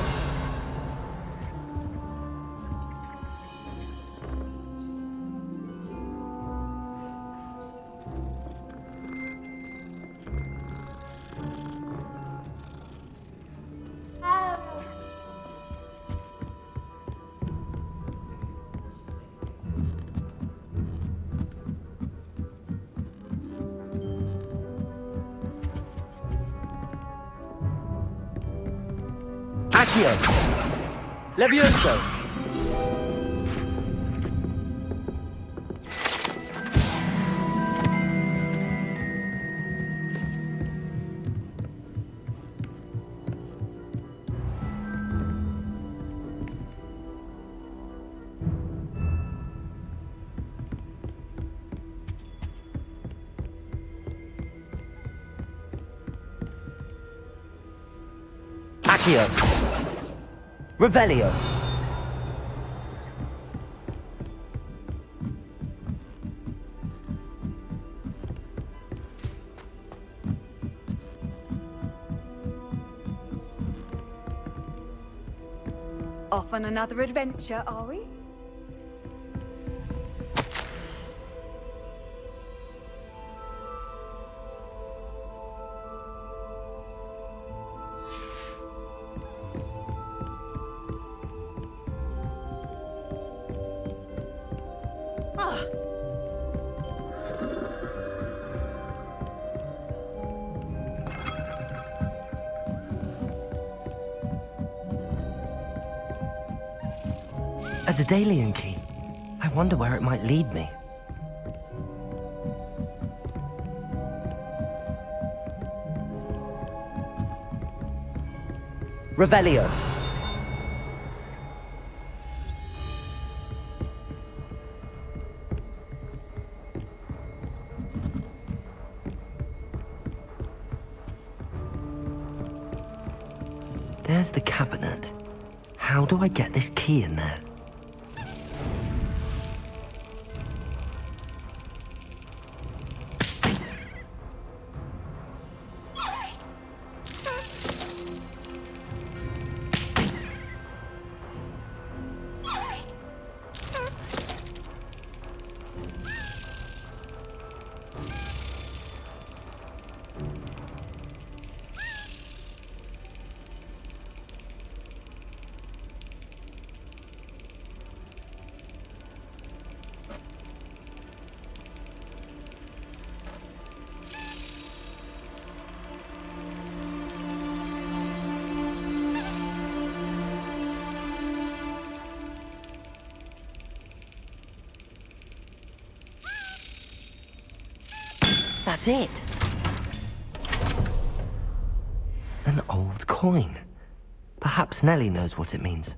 Accio! Levioso! Accio. Revelio. Off on another adventure, are we? A Daedalian key. I wonder where it might lead me. Revelio. There's the cabinet. How do I get this key in there? That's it. An old coin. Perhaps Nellie knows what it means.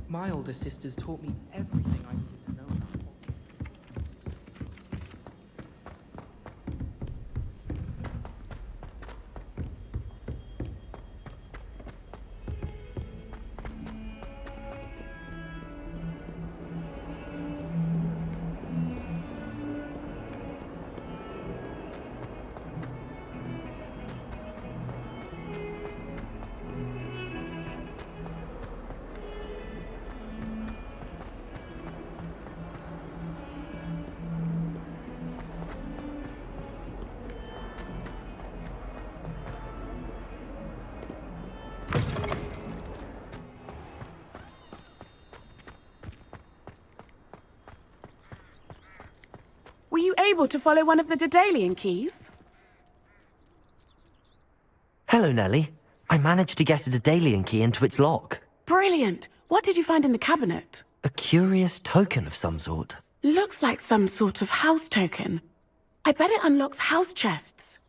My older sisters taught me everything I needed to know about Hogwarts. Were you able to follow one of the Daedalian keys? Hello, Nellie. I managed to get a Daedalian key into its lock. Brilliant! What did you find in the cabinet? A curious token of some sort. Looks like some sort of house token. I bet it unlocks house chests.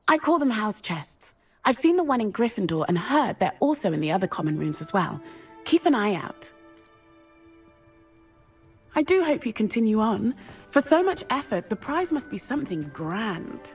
I call them house chests. I've seen the one in Gryffindor and heard they're also in the other common rooms as well. Keep an eye out. I do hope you continue on. For so much effort, the prize must be something grand.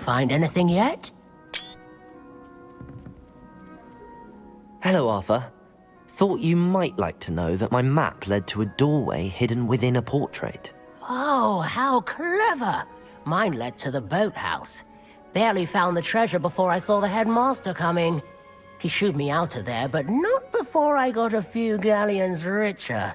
Find anything yet? Hello, Arthur. Thought you might like to know that my map led to a doorway hidden within a portrait. Oh, how clever! Mine led to the boathouse. Barely found the treasure before I saw the headmaster coming. He shooed me out of there, but not before I got a few galleons richer.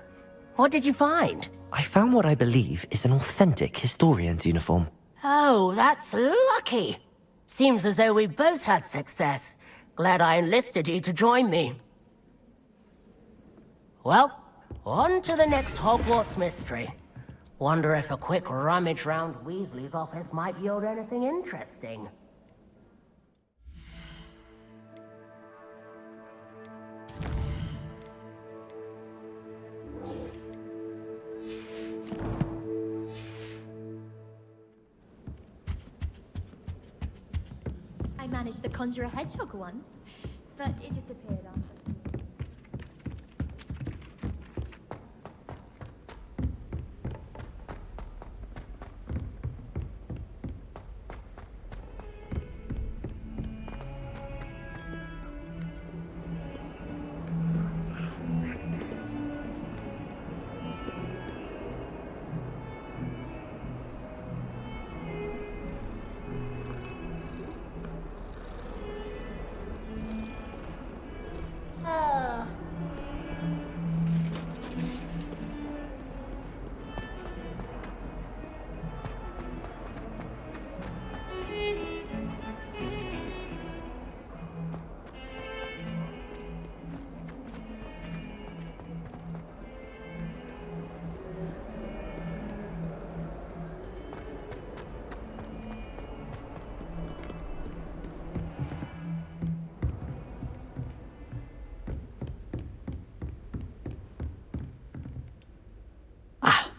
What did you find? I found what I believe is an authentic historian's uniform. Oh, that's lucky. Seems as though we both had success. Glad I enlisted you to join me. Well, on to the next Hogwarts mystery. Wonder if a quick rummage round Weasley's office might yield anything interesting. I managed to conjure a hedgehog once, but it disappeared after.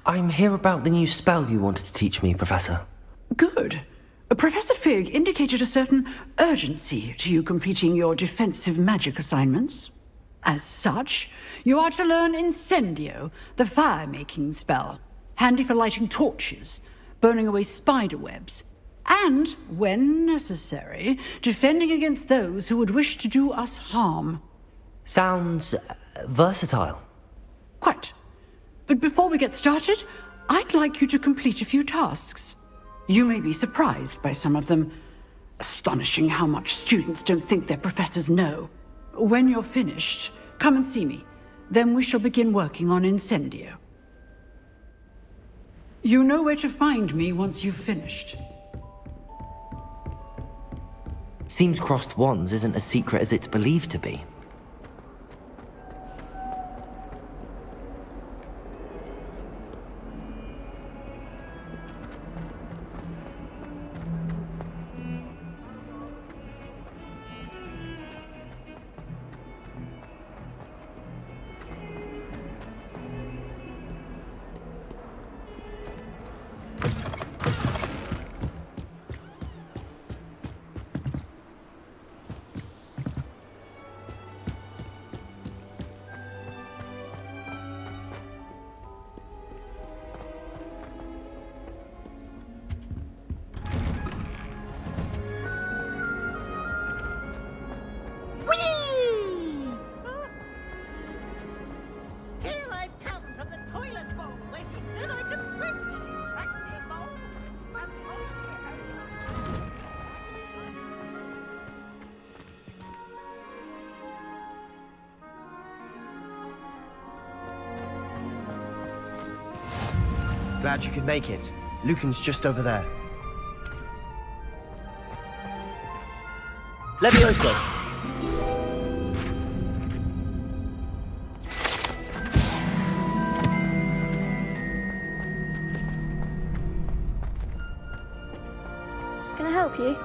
I'm here about the new spell you wanted to teach me, Professor. Good. Professor Fig indicated a certain urgency to you completing your defensive magic assignments. As such, you are to learn Incendio, the fire-making spell, handy for lighting torches, burning away spider webs, and, when necessary, defending against those who would wish to do us harm. Sounds versatile. Quite. But before we get started, I'd like you to complete a few tasks. You may be surprised by some of them. Astonishing how much students don't think their professors know. When you're finished, come and see me. Then we shall begin working on Incendio. You know where to find me once you've finished. Seems crossed wands isn't as secret as it's believed to be. Glad you could make it. Lucan's just over there. Levioso! Can I help you?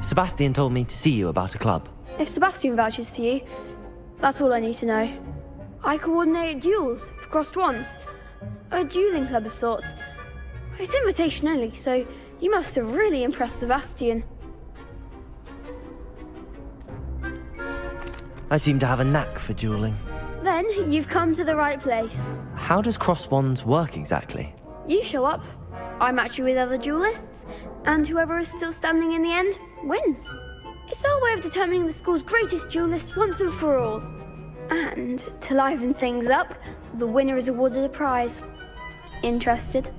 Sebastian told me to see you about a club. If Sebastian vouches for you, that's all I need to know. I coordinate duels for crossed wands. A dueling club of sorts. It's invitation only, so you must have really impressed Sebastian. I seem to have a knack for dueling. Then you've come to the right place. How does cross wands work exactly? You show up, I match you with other duelists, and whoever is still standing in the end wins. It's our way of determining the school's greatest duelist once and for all. And to liven things up, the winner is awarded a prize. Interested?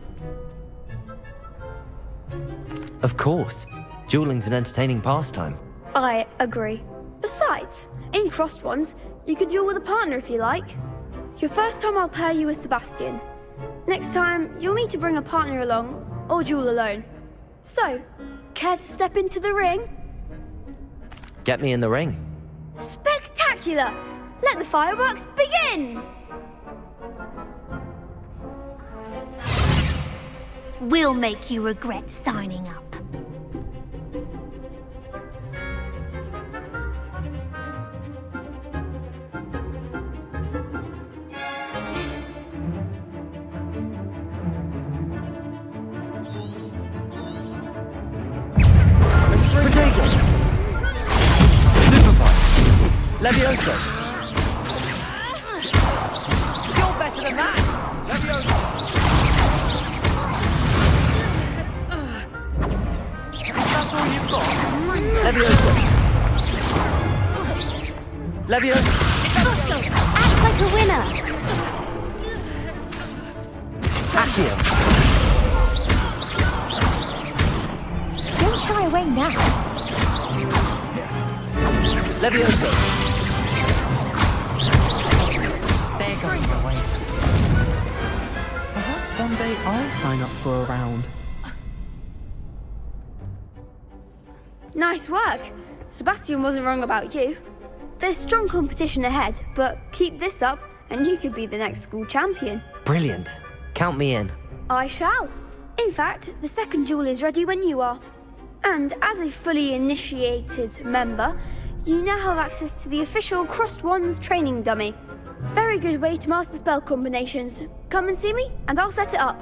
Of course. Dueling's an entertaining pastime. I agree. Besides, in crossed ones, you could duel with a partner if you like. Your first time I'll pair you with Sebastian. Next time, you'll need to bring a partner along, or duel alone. So, care to step into the ring? Get me in the ring. Spectacular! Let the fireworks begin! We'll make you regret signing up. Levioso! You're better than that! Levioso! That's all you've got? Levioso! Levioso! Act like a winner! Accio! Don't shy away now. Levioso! They're going away. Perhaps one day I'll sign up for a round. Nice work. Sebastian wasn't wrong about you. There's strong competition ahead, but keep this up and you could be the next school champion. Brilliant. Count me in. I shall. In fact, the second duel is ready when you are. And as a fully initiated member, you now have access to the official Crossed Wands training dummy. Very good way to master spell combinations. Come and see me, and I'll set it up.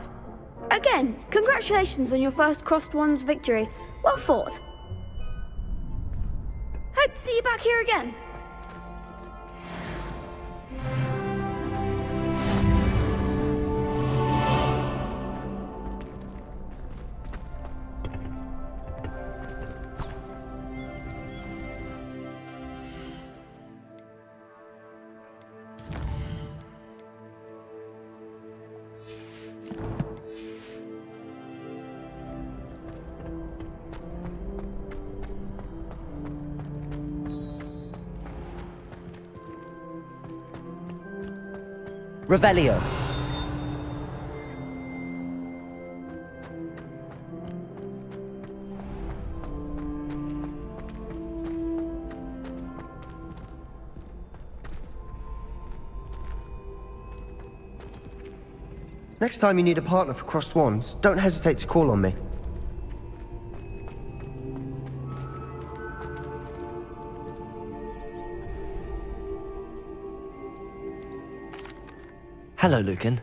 Again, congratulations on your first Crossed Wands victory. Well fought. Hope to see you back here again. Revelio. Next time you need a partner for Crossed Wands, don't hesitate to call on me. Hello, Lucan.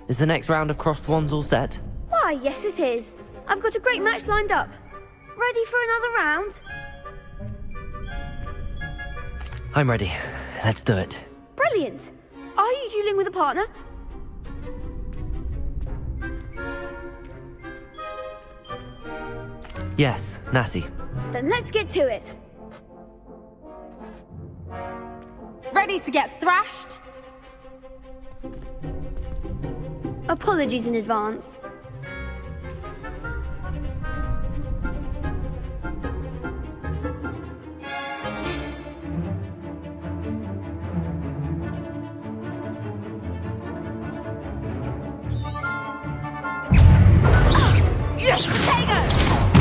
Is the next round of Crossed Wands all set? Why, yes it is. I've got a great match lined up. Ready for another round? I'm ready. Let's do it. Brilliant. Are you dueling with a partner? Yes, Natty. Then let's get to it. Ready to get thrashed? Apologies in advance.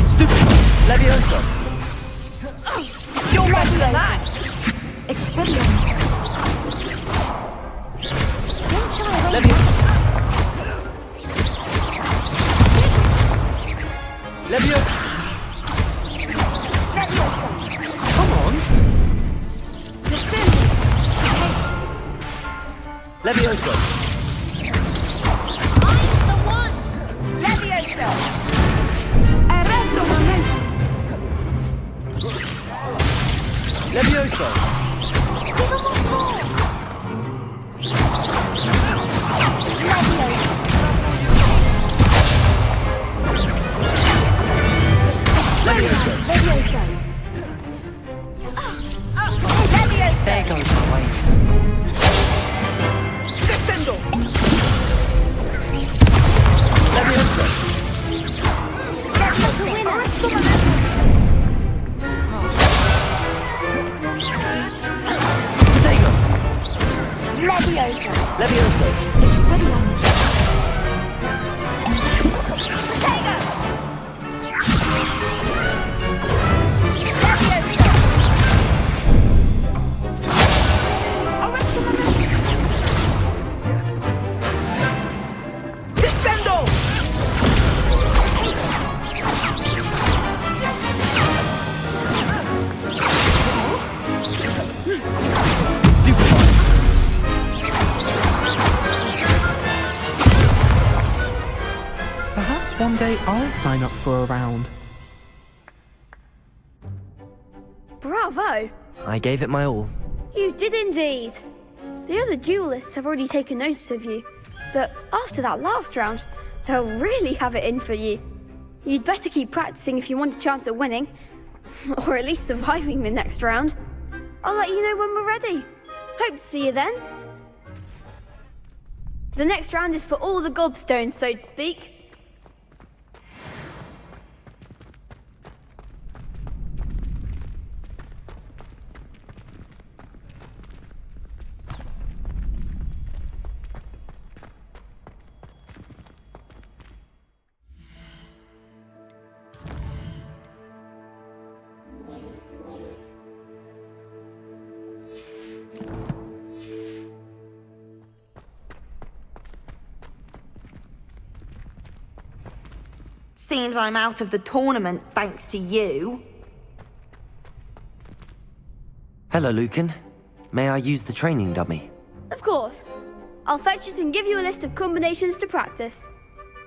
Stupid! Levioso! You're better than that! Experience. Levioso! Levioso! Come on! Levioso! I'm the one! Levioso! Levioso! Levioso! There goes my way. Descendo! Levioso! Levioso! Expelliarmus! Descendo! Perhaps one day I'll sign up for a round. Bravo! I gave it my all. You did indeed. The other duelists have already taken notice of you, but after that last round, they'll really have it in for you. You'd better keep practicing if you want a chance at winning, or at least surviving the next round. I'll let you know when we're ready. Hope to see you then. The next round is for all the gobstones, so to speak. Seems I'm out of the tournament thanks to you. Hello, Lucan. May I use the training dummy? Of course. I'll fetch it and give you a list of combinations to practice.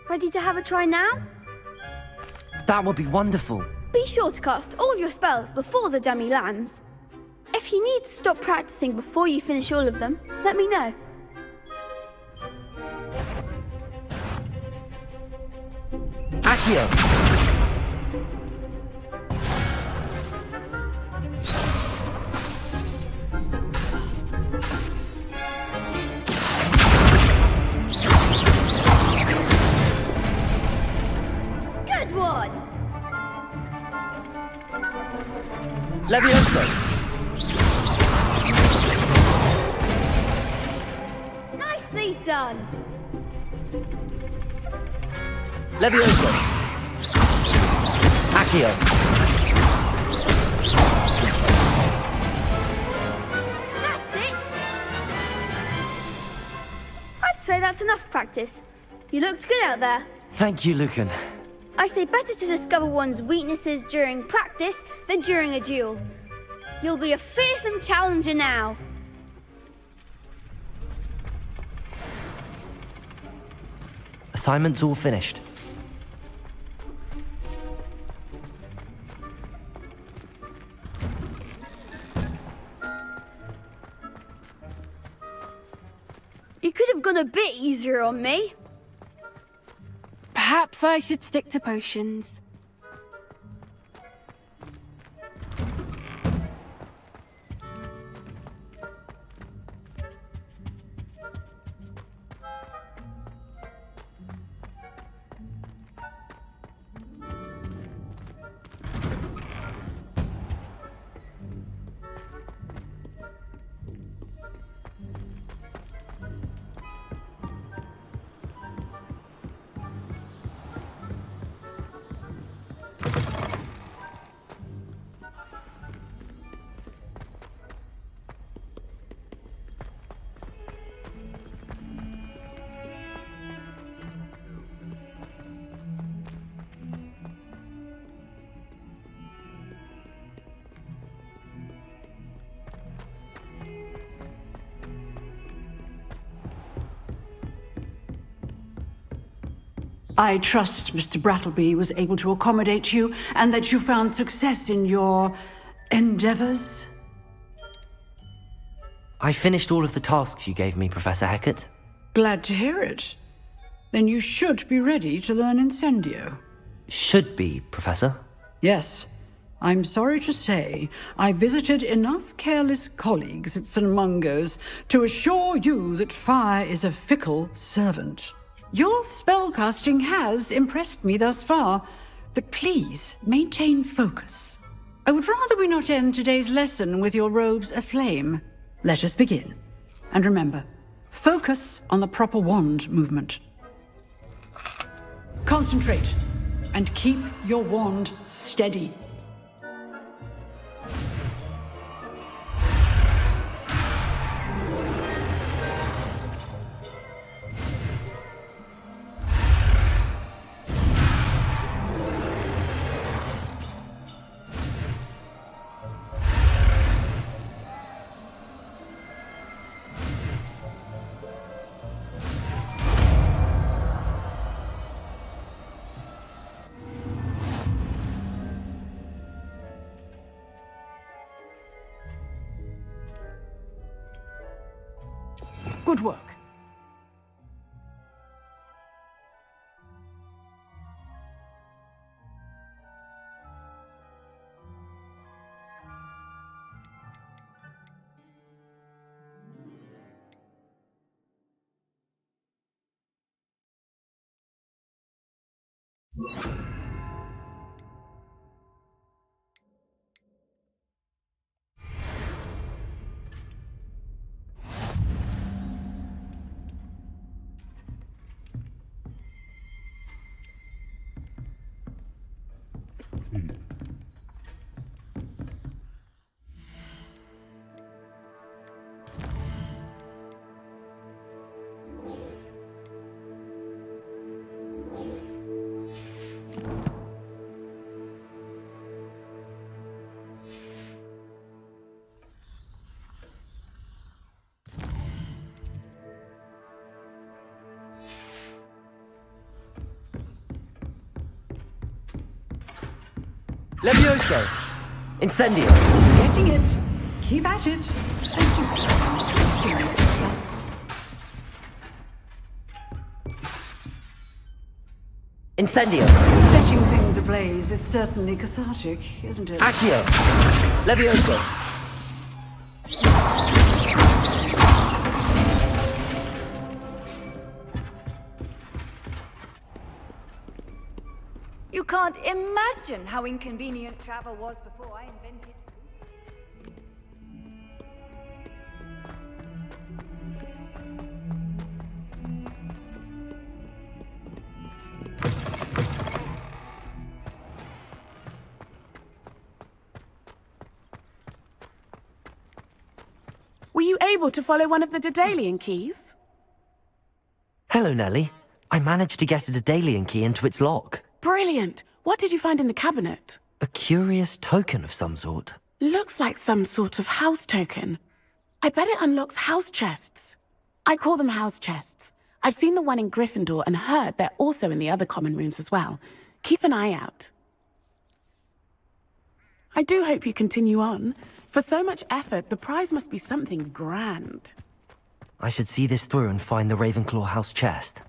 Ready to have a try now? That would be wonderful. Be sure to cast all your spells before the dummy lands. If you need to stop practicing before you finish all of them, let me know. Accio! Good one! Levioso! Nicely done! Levioso! Accio! That's it! I'd say that's enough practice. You looked good out there. Thank you, Lucan. I say better to discover one's weaknesses during practice than during a duel. You'll be a fearsome challenger now. Assignment's all finished. You could have gone a bit easier on me. Perhaps I should stick to potions. I trust Mr. Brattleby was able to accommodate you and that you found success in your endeavors. I finished all of the tasks you gave me, Professor Hecat. Glad to hear it. Then you should be ready to learn Incendio. Should be, Professor. Yes. I'm sorry to say, I visited enough careless colleagues at St. Mungo's to assure you that fire is a fickle servant. Your spellcasting has impressed me thus far, but please maintain focus. I would rather we not end today's lesson with your robes aflame. Let us begin. And remember, focus on the proper wand movement. Concentrate, and keep your wand steady. Good work. Levioso! Incendio! Getting it. Keep at it. Incendio! Setting things ablaze is certainly cathartic, isn't it? Accio! Levioso! You can't imagine how inconvenient travel was before I invented. Were you able to follow one of the Daedalian keys? Hello, Nellie. I managed to get a Daedalian key into its lock. Brilliant! What did you find in the cabinet? A curious token of some sort. Looks like some sort of house token. I bet it unlocks house chests. I call them house chests. I've seen the one in Gryffindor and heard they're also in the other common rooms as well. Keep an eye out. I do hope you continue on. For so much effort, the prize must be something grand. I should see this through and find the Ravenclaw house chest.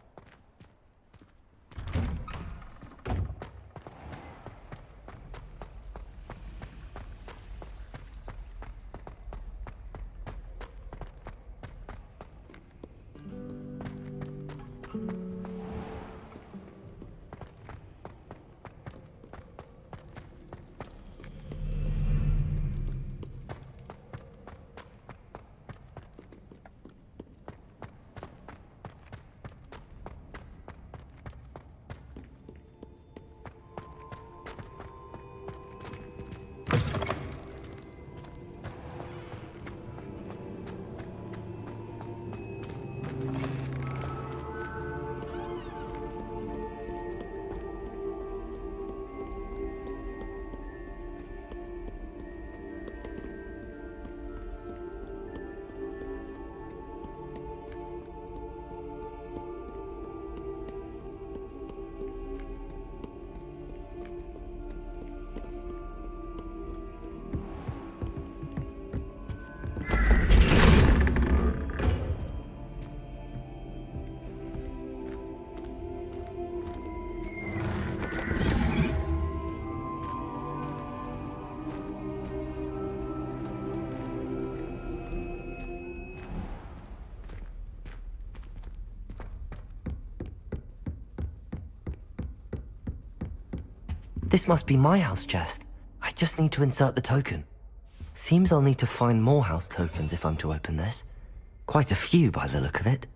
This must be my house chest. I just need to insert the token. Seems I'll need to find more house tokens if I'm to open this. Quite a few by the look of it.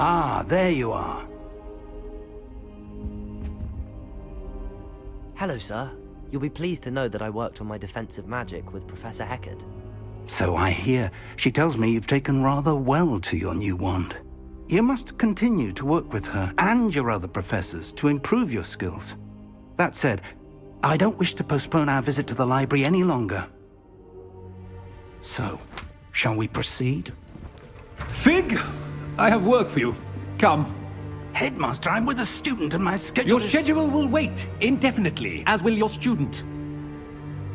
Ah, there you are. Hello, sir. You'll be pleased to know that I worked on my defensive magic with Professor Heckard. So I hear. She tells me you've taken rather well to your new wand. You must continue to work with her and your other professors to improve your skills. That said, I don't wish to postpone our visit to the library any longer. So, shall we proceed? Fig! I have work for you. Come. Headmaster, I'm with a student and my schedule Your schedule will wait indefinitely, as will your student.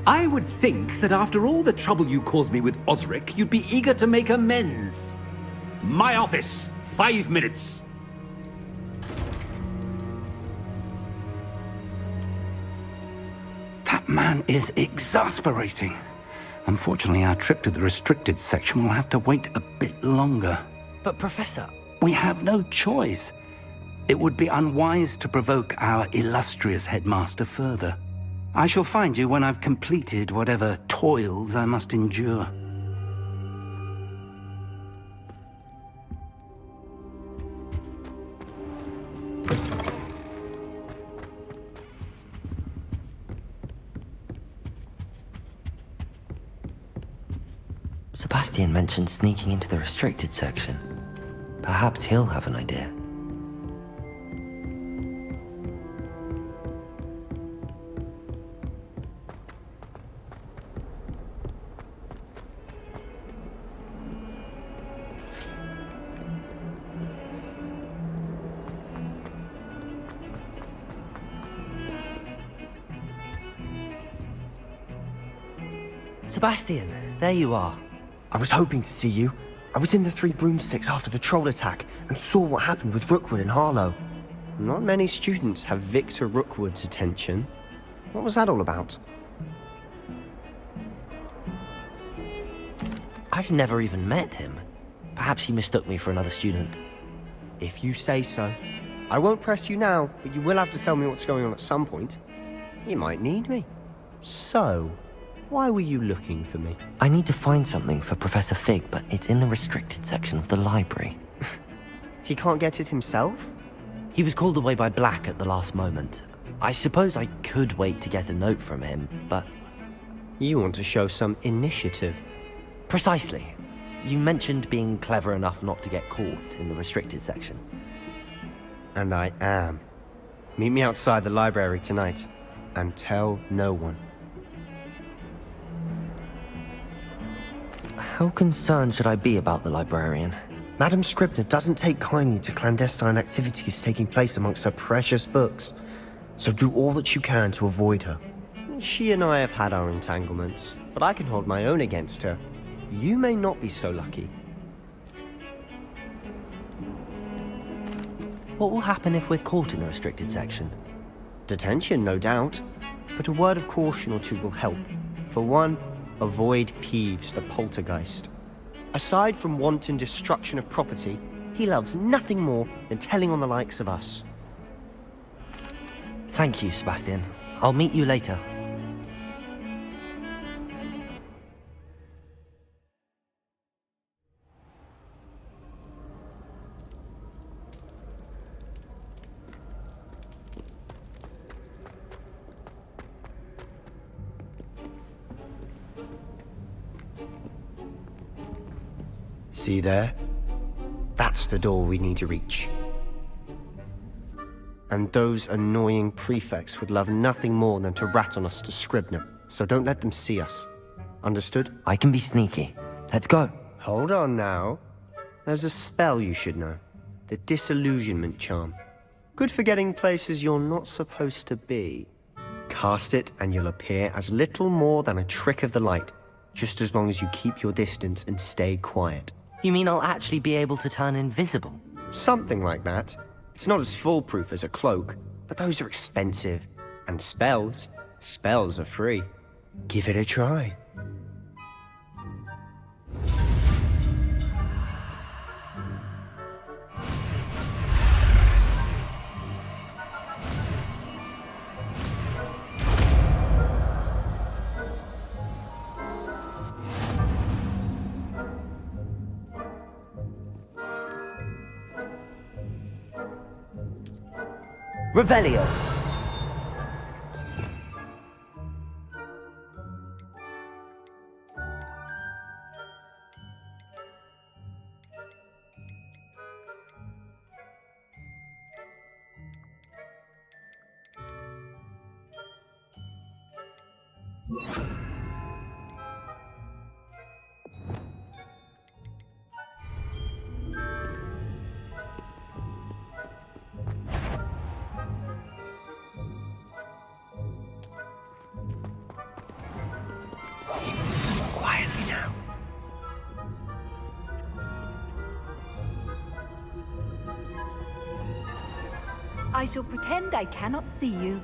I would think that after all the trouble you caused me with Osric, you'd be eager to make amends. My office, 5 minutes. That man is exasperating. Unfortunately, our trip to the restricted section will have to wait a bit longer. But Professor... We have no choice. It would be unwise to provoke our illustrious headmaster further. I shall find you when I've completed whatever toils I must endure. Sebastian mentioned sneaking into the restricted section. Perhaps he'll have an idea. Sebastian, there you are. I was hoping to see you. I was in the Three Broomsticks after the troll attack and saw what happened with Rookwood and Harlow. Not many students have Victor Rookwood's attention. What was that all about? I've never even met him. Perhaps he mistook me for another student. If you say so. I won't press you now, but you will have to tell me what's going on at some point. You might need me. So, why were you looking for me? I need to find something for Professor Fig, but it's in the restricted section of the library. He can't get it himself? He was called away by Black at the last moment. I suppose I could wait to get a note from him, but... You want to show some initiative. Precisely. You mentioned being clever enough not to get caught in the restricted section. And I am. Meet me outside the library tonight. and tell no one. How concerned should I be about the librarian? Madam Scribner doesn't take kindly to clandestine activities taking place amongst her precious books, so do all that you can to avoid her. She and I have had our entanglements, but I can hold my own against her. You may not be so lucky. What will happen if we're caught in the restricted section? Detention, no doubt, but a word of caution or two will help. For one, avoid Peeves, the poltergeist. Aside from wanton destruction of property, he loves nothing more than telling on the likes of us. Thank you, Sebastian. I'll meet you later. See there? That's the door we need to reach. And those annoying prefects would love nothing more than to rat on us to Scribner, so don't let them see us. Understood? I can be sneaky. Let's go. Hold on now. There's a spell you should know. The Disillusionment Charm. Good for getting places you're not supposed to be. Cast it and you'll appear as little more than a trick of the light, just as long as you keep your distance and stay quiet. You mean I'll actually be able to turn invisible? Something like that. It's not as foolproof as a cloak, but those are expensive. And spells are free. Give it a try. Revelio! Quietly now. I shall pretend I cannot see you.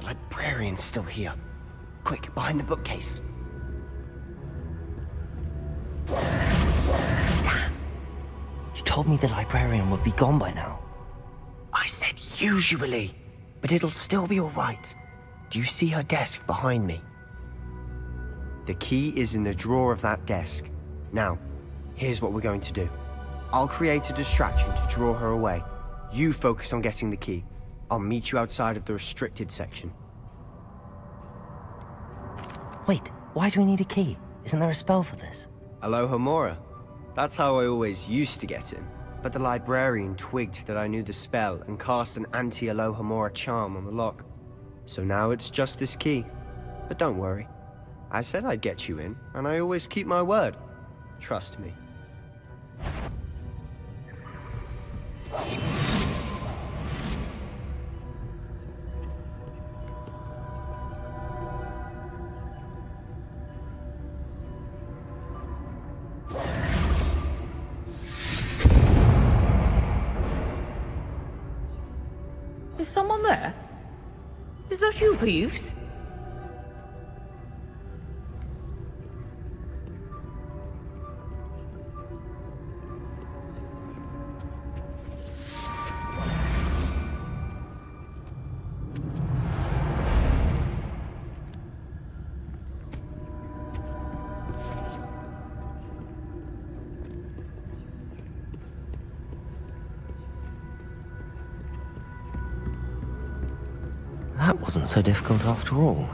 The librarian's still here. Quick, behind the bookcase. Damn! You told me the librarian would be gone by now. I said usually, but it'll still be all right. Do you see her desk behind me? The key is in the drawer of that desk. Now, here's what we're going to do. I'll create a distraction to draw her away. You focus on getting the key. I'll meet you outside of the restricted section. Wait, why do we need a key? Isn't there a spell for this? Alohomora. That's how I always used to get in. But the librarian twigged that I knew the spell and cast an anti-Alohomora charm on the lock. So now it's just this key. But don't worry. I said I'd get you in, and I always keep my word. Trust me. someone there? Is that you, Peeves? That wasn't so difficult after all.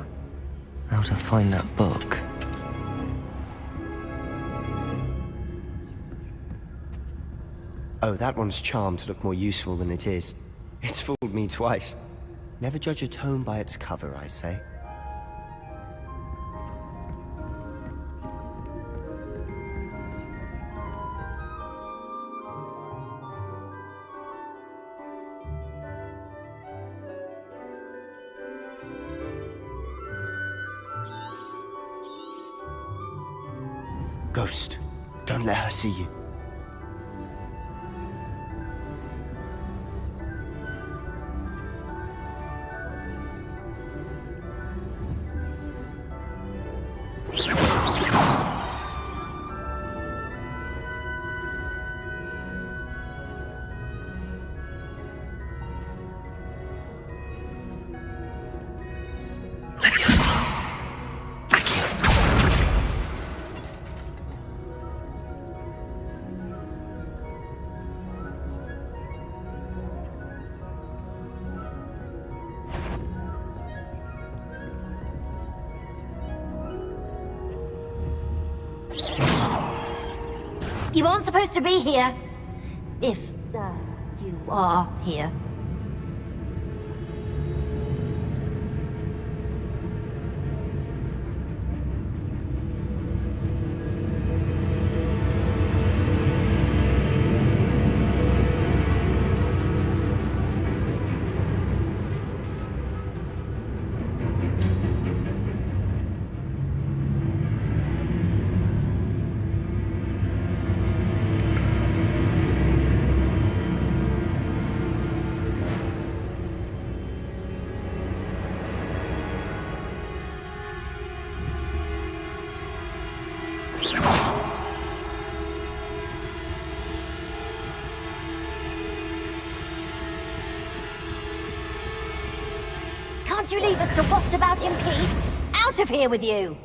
Now to find that book. Oh, that one's charmed to look more useful than it is. It's fooled me twice. Never judge a tome by its cover, I say. Ghost, don't let her see you. You aren't supposed to be here. If, you are here. Can't you leave us to waft about in peace? Out of here with you!